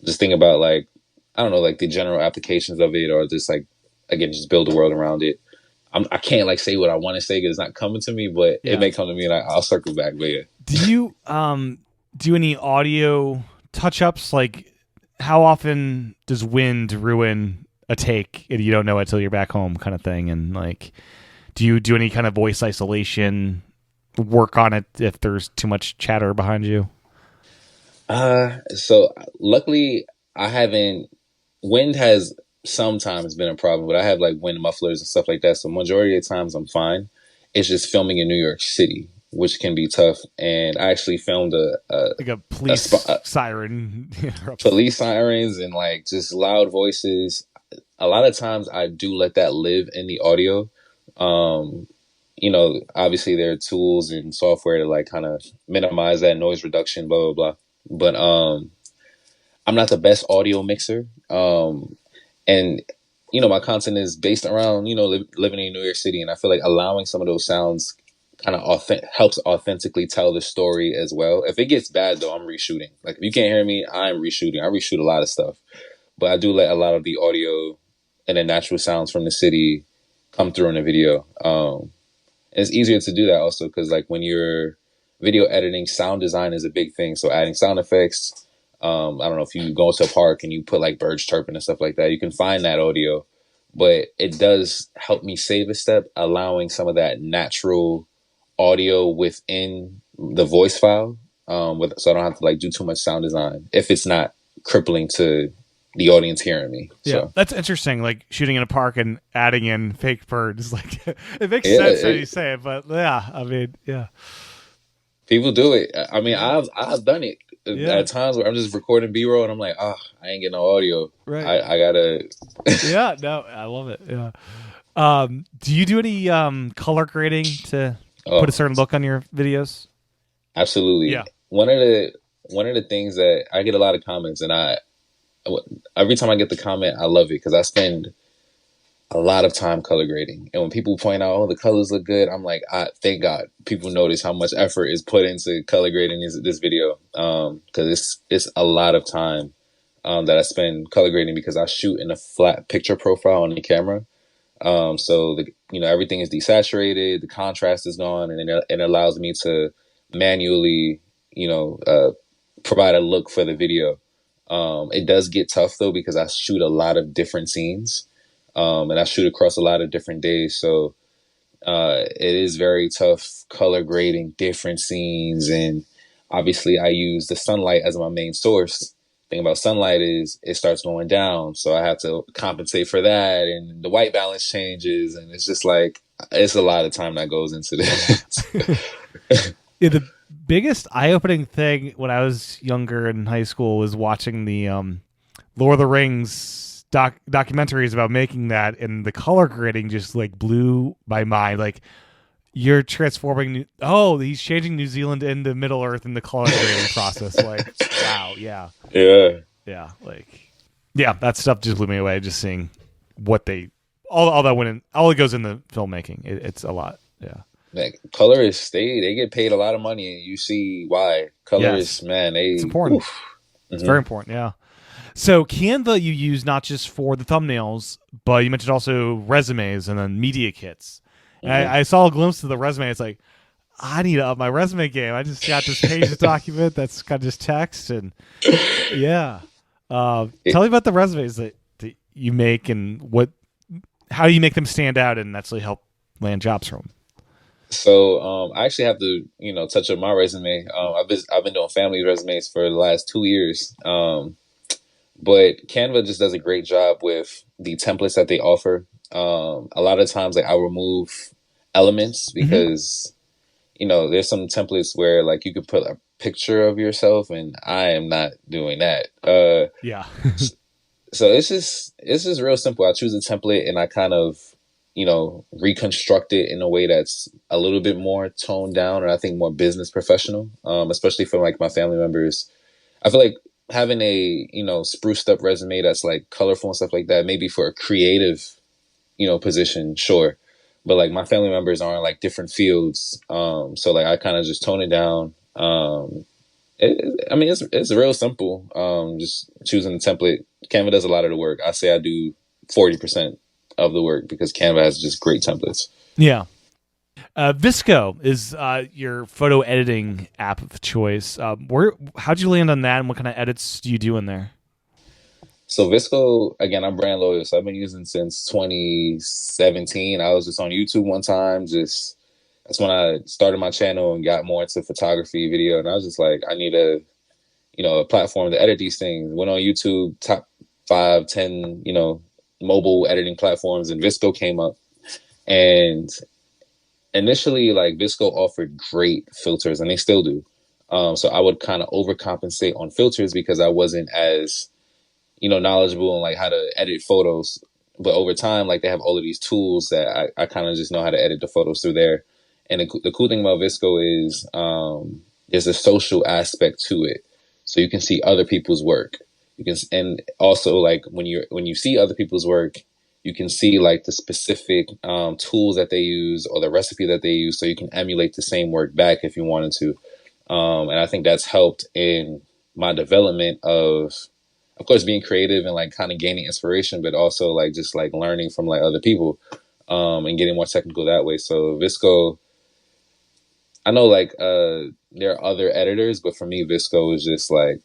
Just think about like, I don't know, like the general applications of it, or just like, again, just build a world around it. I can't like say what I want to say because it's not coming to me, but Yeah. it may come to me, and I'll circle back. But yeah. Do you do any audio touch ups? Like, how often does wind ruin a take and you don't know it till you're back home, kind of thing? And like, do you do any kind of voice isolation work on it if there's too much chatter behind you? So luckily I haven't. Wind has sometimes been a problem, but I have like wind mufflers and stuff like that. So majority of the times I'm fine. It's just filming in New York City, which can be tough. And I actually filmed Like a police siren. police sirens and like just loud voices. A lot of times I do let that live in the audio. Obviously there are tools and software to like kind of minimize that noise reduction, blah, blah, blah. But I'm not the best audio mixer. And my content is based around, living in New York City. And I feel like allowing some of those sounds kind of helps authentically tell the story as well. If it gets bad though, I'm reshooting. Like if you can't hear me, I'm reshooting. I reshoot a lot of stuff, but I do let a lot of the audio and the natural sounds from the city come through in the video. And it's easier to do that also because like when you're video editing, sound design is a big thing. So adding sound effects. I don't know if you go to a park and you put like birds chirping and stuff like that, you can find that audio, but it does help me save a step, allowing some of that natural audio within the voice file. So I don't have to like do too much sound design if it's not crippling to the audience hearing me. Yeah, so. That's interesting. Like shooting in a park and adding in fake birds. Like it makes sense how you say it, but yeah, I mean, yeah. People do it. I mean, I've done it at times where I'm just recording B-roll and I'm like, I ain't getting no audio. Right. I gotta. Yeah, no, I love it. Yeah. Do you do any color grading to put a certain look on your videos? Absolutely. Yeah. One of the things that I get a lot of comments, and every time I get the comment, I love it because I spend a lot of time color grading. And when people point out, the colors look good, I'm like, thank God people notice how much effort is put into color grading this video. Because it's a lot of time that I spend color grading because I shoot in a flat picture profile on the camera. So everything is desaturated, the contrast is gone, and it allows me to manually, provide a look for the video. It does get tough though because I shoot a lot of different scenes. And I shoot across a lot of different days. So it is very tough color grading different scenes. And obviously I use the sunlight as my main source. The thing about sunlight is it starts going down. So I have to compensate for that. And the white balance changes. And it's just like, it's a lot of time that goes into this. Yeah, the biggest eye-opening thing when I was younger in high school was watching the Lord of the Rings documentaries about making that, and the color grading just like blew my mind. Like you're transforming he's changing New Zealand into Middle Earth in the color grading process. Like wow, yeah like that stuff just blew me away, just seeing what they all that went in, all that goes in the filmmaking. It's a lot. Man, colorists, they get paid a lot of money, and you see why. Colorists, man, it's important. It's very important. Yeah. So Canva you use not just for the thumbnails, but you mentioned also resumes and then media kits. Mm-hmm. I saw a glimpse of the resume. It's like, I need to up my resume game. I just got this page document that's got just text and yeah. Tell me about the resumes that you make, and how do you make them stand out and actually help land jobs from them? So I actually have to, touch up my resume. I've been doing family resumes for the last 2 years. But Canva just does a great job with the templates that they offer. A lot of times, like I'll remove elements Mm-hmm. because there's some templates where like you could put a picture of yourself, and I am not doing that. Yeah. So it's just real simple. I choose a template and I kind of reconstruct it in a way that's a little bit more toned down, and I think more business professional. Especially for like my family members. I feel like having a spruced up resume that's like colorful and stuff like that, maybe for a creative position, sure. But like my family members are in like different fields, so like I kind of just tone it down. I mean, it's real simple. Just choosing the template. Canva does a lot of the work. I say I do 40% of the work because Canva has just great templates. Yeah. VSCO is your photo editing app of choice. How'd you land on that, and what kind of edits do you do in there? So VSCO, again, I'm brand loyal, so I've been using since 2017. I was just on YouTube one time, just that's when I started my channel and got more into photography, video, and I was just like, I need a platform to edit these things. Went on YouTube, top 5, 10, mobile editing platforms, and VSCO came up. And initially, like VSCO offered great filters, and they still do. So I would kind of overcompensate on filters because I wasn't as knowledgeable on like how to edit photos. But over time, like they have all of these tools that I kind of just know how to edit the photos through there. And the cool thing about VSCO is there's a social aspect to it, so you can see other people's work. And also like when you see other people's work, you can see like the specific tools that they use or the recipe that they use, so you can emulate the same work back if you wanted to. And I think that's helped in my development of course, being creative and like kind of gaining inspiration, but also like just like learning from like other people, and getting more technical that way. So VSCO, I know like there are other editors, but for me, VSCO is just like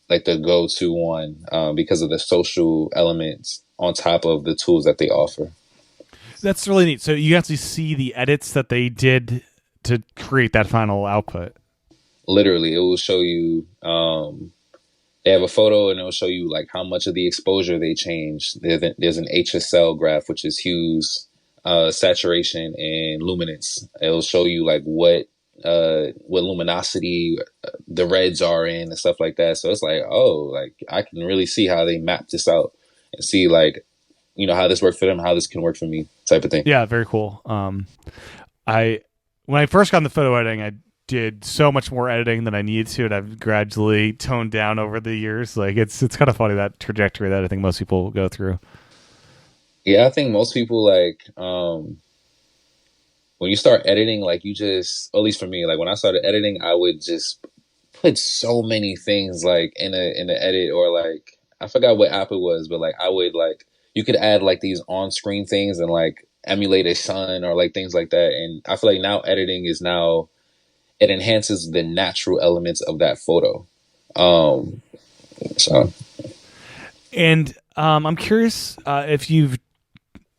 the go-to one because of the social elements on top of the tools that they offer. That's really neat. So you actually see the edits that they did to create that final output. Literally, it will show you. They have a photo and it'll show you like how much of the exposure they changed. There's an HSL graph, which is hues, saturation, and luminance. It'll show you like what luminosity the reds are in and stuff like that. So it's like, oh, like I can really see how they mapped this out and see like how this worked for them, how this can work for me, type of thing. Yeah, very cool. I when I first got into photo editing, I did so much more editing than I needed to, and I've gradually toned down over the years. Like it's kind of funny, that trajectory that I think most people go through. Yeah, I think most people like when you start editing, like you just, at least for me, like when I started editing, I would just put so many things like in a edit, or like I forgot what app it was, but like I would like you could add like these on screen things and like emulate a sun or like things like that. And I feel like now editing is now it enhances the natural elements of that photo. Um, so And I'm curious if you've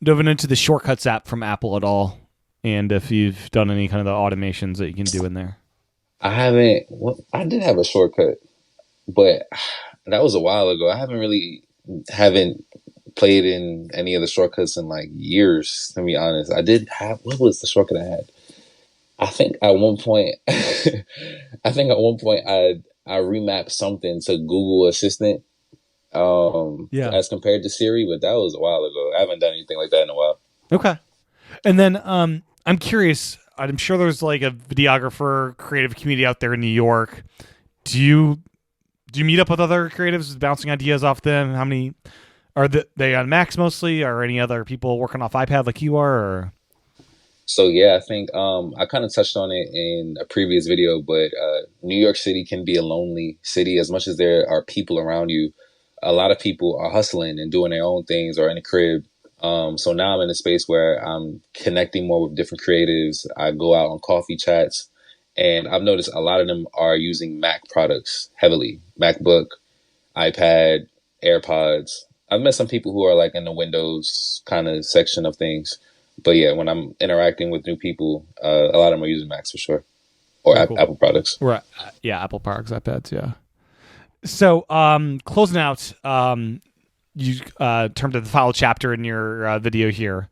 dove into the Shortcuts app from Apple at all, and if you've done any kind of the automations that you can do in there. I haven't. Well, I did have a shortcut, but that was a while ago. I haven't played in any of the shortcuts in like years. To be honest, I did have. What was the shortcut I had? I think at one point, I remapped something to Google Assistant, Yeah. as compared to Siri, but that was a while ago. I haven't done anything like that in a while. Okay. And then I'm curious. I'm sure there's like a videographer creative community out there in New York. Do you meet up with other creatives bouncing ideas off them? How many are they on Macs mostly, or any other people working off iPad like you are? Or So yeah, I think I kind of touched on it in a previous video, but New York City can be a lonely city. As much as there are people around you, a lot of people are hustling and doing their own things or in a crib. So now I'm in a space where I'm connecting more with different creatives. I go out on coffee chats, and I've noticed a lot of them are using Mac products heavily: MacBook, iPad, AirPods. I've met some people who are like in the Windows kind of section of things, but yeah, when I'm interacting with new people, a lot of them are using Macs for sure, or Very cool. Apple products. Right. Yeah, Apple products, iPads, yeah. So, closing out, you termed it the final chapter in your video here.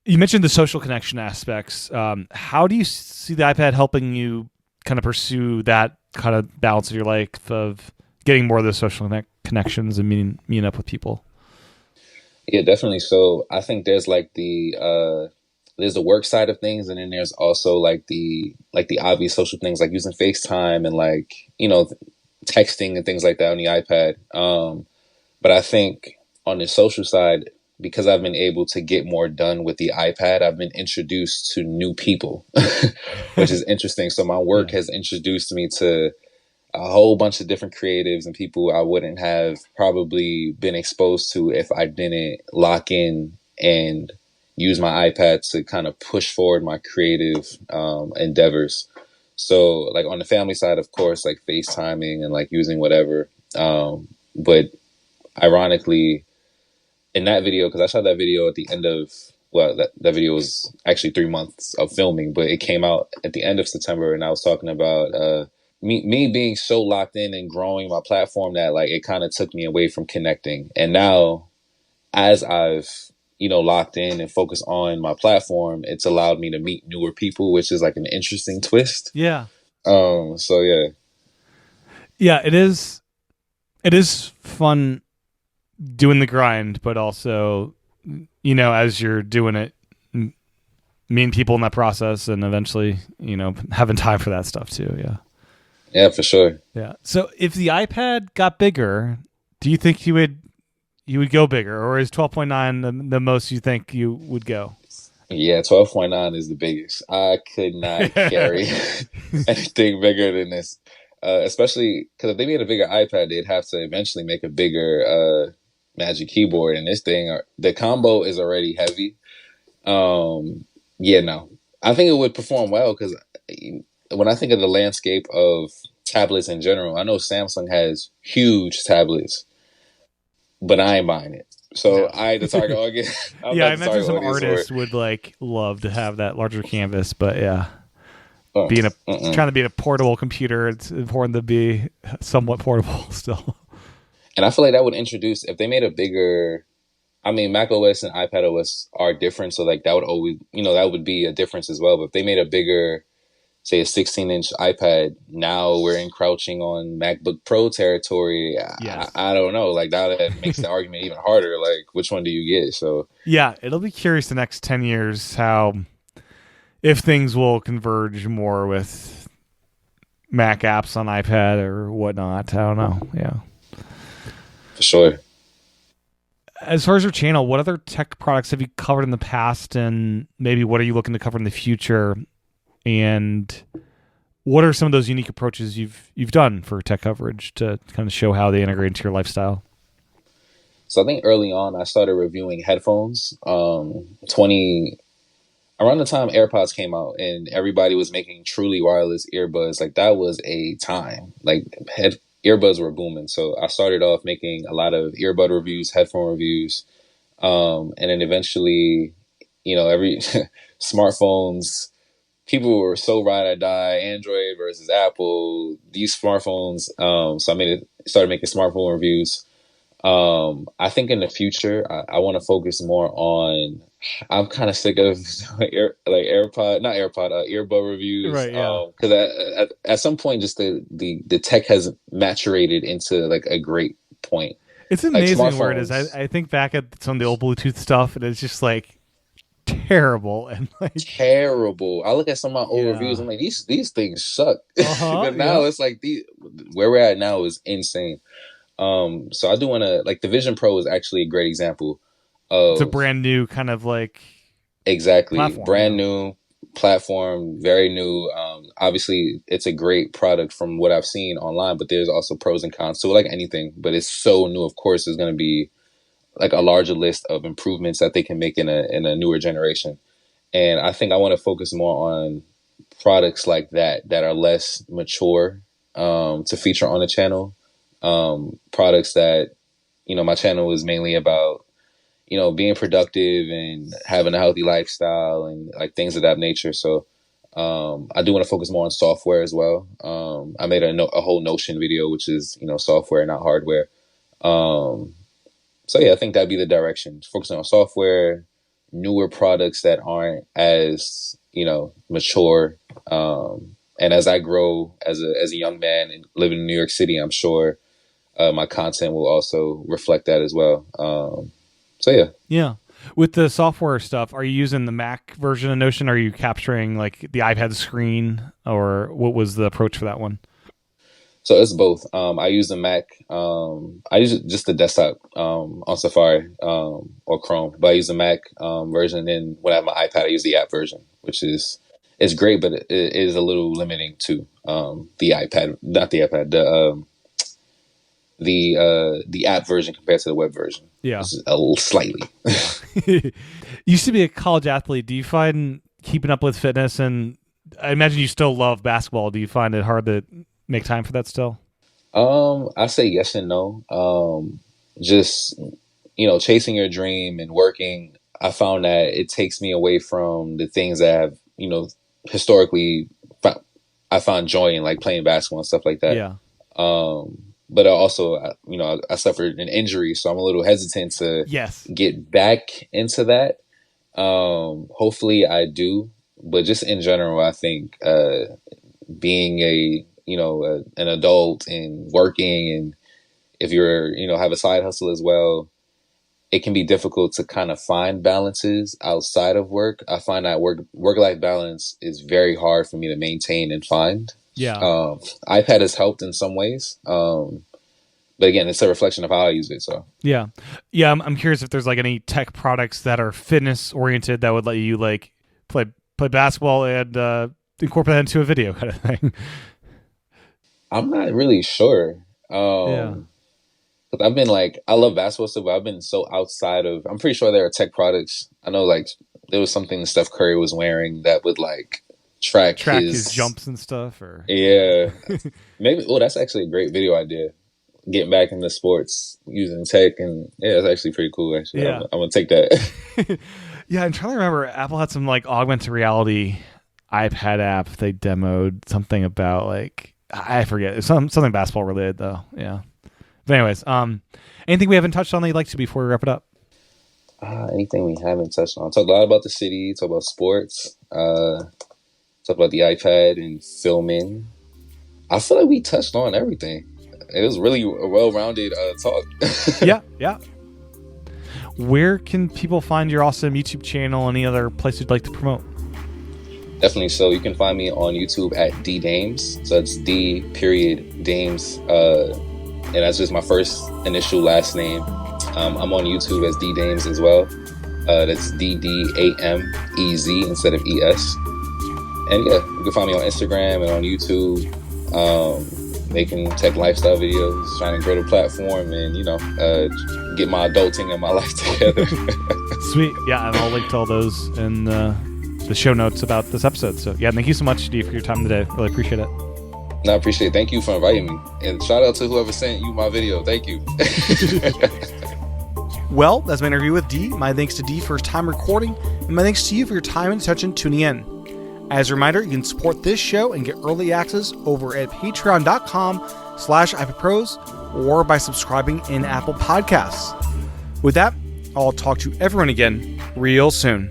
You mentioned the social connection aspects. How do you see the iPad helping you kind of pursue that kind of balance of your life of getting more of those social connections and meeting up with people? Yeah, definitely. So I think there's the work side of things, and then there's also like the obvious social things like using FaceTime and like, texting and things like that on the iPad. But I think on the social side, because I've been able to get more done with the iPad, I've been introduced to new people, which is interesting. So my work Yeah. has introduced me to a whole bunch of different creatives and people I wouldn't have probably been exposed to if I didn't lock in and use my iPad to kind of push forward my creative endeavors. So, like on the family side, of course, like FaceTiming and like using whatever. But ironically, in that video, because I shot that video at the end of, well, that video was actually 3 months of filming, but it came out at the end of September, and I was talking about me being so locked in and growing my platform that like it kind of took me away from connecting. And now, as I've locked in and focused on my platform, it's allowed me to meet newer people, which is like an interesting twist. Yeah. So yeah. Yeah, it is. It is fun doing the grind, but also, as you're doing it, meeting people in that process, and eventually, having time for that stuff too. Yeah. Yeah, for sure. Yeah. So, if the iPad got bigger, do you think you would go bigger, or is 12.9 the most you think you would go? Yeah, 12.9 is the biggest. I could not carry anything bigger than this. Especially because if they made a bigger iPad, they'd have to eventually make a bigger Magic Keyboard. And this thing, the combo is already heavy. Yeah, no. I think it would perform well because when I think of the landscape of tablets in general, I know Samsung has huge tablets, but I ain't buying it. So No. I ain't the target audience. I'm Yeah, not I the imagine target some audience for it. artists would like love to have that larger canvas, but yeah, Uh, being mm-mm. trying to be a portable computer, it's important to be somewhat portable still. And I feel like that would introduce if they made a bigger. I mean, Mac OS and iPad OS are different, so like that would always, that would be a difference as well. But if they made a bigger, say, a 16-inch iPad, now we're encroaching on MacBook Pro territory. Yes. I don't know. Like that makes the argument even harder. Like, which one do you get? So Yeah, it'll be curious the next 10 years how if things will converge more with Mac apps on iPad or whatnot. I don't know. Yeah. for sure. As far as your channel, what other tech products have you covered in the past, and maybe what are you looking to cover in the future? And what are some of those unique approaches you've done for tech coverage to kind of show how they integrate into your lifestyle? So I think early on I started reviewing headphones. 20 around the time AirPods came out and everybody was making truly wireless earbuds, like that was a time. Like earbuds were booming. So I started off making a lot of earbud reviews, headphone reviews, and then eventually, every smartphones. People were so ride or die, Android versus Apple. These smartphones. So started making smartphone reviews. I think in the future, I want to focus more on. I'm kind of sick of earbud reviews. Right. Yeah. Because at some point, just the tech has maturated into like a great point. It's Like amazing where it is. smartphones, I think back at some of the old Bluetooth stuff, and it's just like terrible and like terrible. I look at some of my old reviews. yeah. I'm like, these things suck. Uh-huh. But now Yeah. it's like where we're at now is insane. So I do want to like the Vision Pro is actually a great example It's a of brand new kind of like exactly platform, brand yeah. new platform, very new. Obviously, it's a great product from what I've seen online, but there's also pros and cons to it, like anything. But it's so new. Of course, there's going to be like a larger list of improvements that they can make in a newer generation. And I think I want to focus more on products like that are less mature to feature on the channel. Products that my channel is mainly about, being productive and having a healthy lifestyle and like things of that nature. So I do want to focus more on software as well. I made a whole Notion video, which is, software, not hardware. So yeah, I think that'd be the direction. Focusing on software, newer products that aren't as, mature. And as I grow as a young man and living in New York City, I'm sure my content will also reflect that as well. So yeah. Yeah. With the software stuff, are you using the Mac version of Notion? Are you capturing like the iPad screen, or what was the approach for that one? So it's both. I use the Mac. I use just the desktop on Safari or Chrome, but I use the Mac version. And then when I have my iPad, I use the app version, which is it's great, but it is a little limiting to the iPad, not the iPad, the app version compared to the web version. Yeah, slightly. You used to be a college athlete. Do you find keeping up with fitness, and I imagine you still love basketball, do you find it hard to make time for that still? I say yes and no. Just, chasing your dream and working, I found that it takes me away from the things that have, historically I found joy in, like playing basketball and stuff like that. Yeah. But I suffered an injury, so I'm a little hesitant to get back into that. Hopefully I do, but just in general, I think being an adult and working, and if you're, have a side hustle as well, it can be difficult to kind of find balances outside of work. I find that work-life balance is very hard for me to maintain and find. Yeah. iPad has helped in some ways. But again, it's a reflection of how I use it. So yeah. I'm curious if there's like any tech products that are fitness oriented that would let you like play basketball and incorporate that into a video kind of thing. I'm not really sure. I've been I love basketball stuff, but I've been so outside of. I'm pretty sure there are tech products. I know there was something Steph Curry was wearing that would track his jumps and stuff, or maybe. Oh, that's actually a great video idea. Getting back into sports using tech, and it's actually pretty cool. Actually, I'm gonna take that. Yeah, I'm trying to remember. Apple had some augmented reality iPad app they demoed something about I forget. It's something basketball related though. Yeah. But anyways, anything we haven't touched on that you'd like to before we wrap it up? Anything we haven't touched on? Talk a lot about the city. Talk about sports. Talk about the iPad and filming. I feel like we touched on everything. It was really a well-rounded talk. Yeah. Where can people find your awesome YouTube channel? Any other place you'd like to promote? Definitely. So you can find me on YouTube at DDames. So it's D.Dames. And that's just my first initial last name. I'm on YouTube as DDames as well. That's DDAMEZ instead of ES. And yeah, you can find me on Instagram and on YouTube, making tech lifestyle videos, trying to grow the platform and, get my adulting and my life together. Sweet. Yeah, and I'll link to all those in the show notes about this episode. So yeah, thank you so much, D, for your time today. Really appreciate it. No, I appreciate it. Thank you for inviting me. And shout out to whoever sent you my video. Thank you. Well, that's my interview with D. My thanks to D for his time recording, and my thanks to you for your time and attention tuning in. As a reminder, you can support this show and get early access over at patreon.com/iPadPros or by subscribing in Apple Podcasts. With that, I'll talk to everyone again real soon.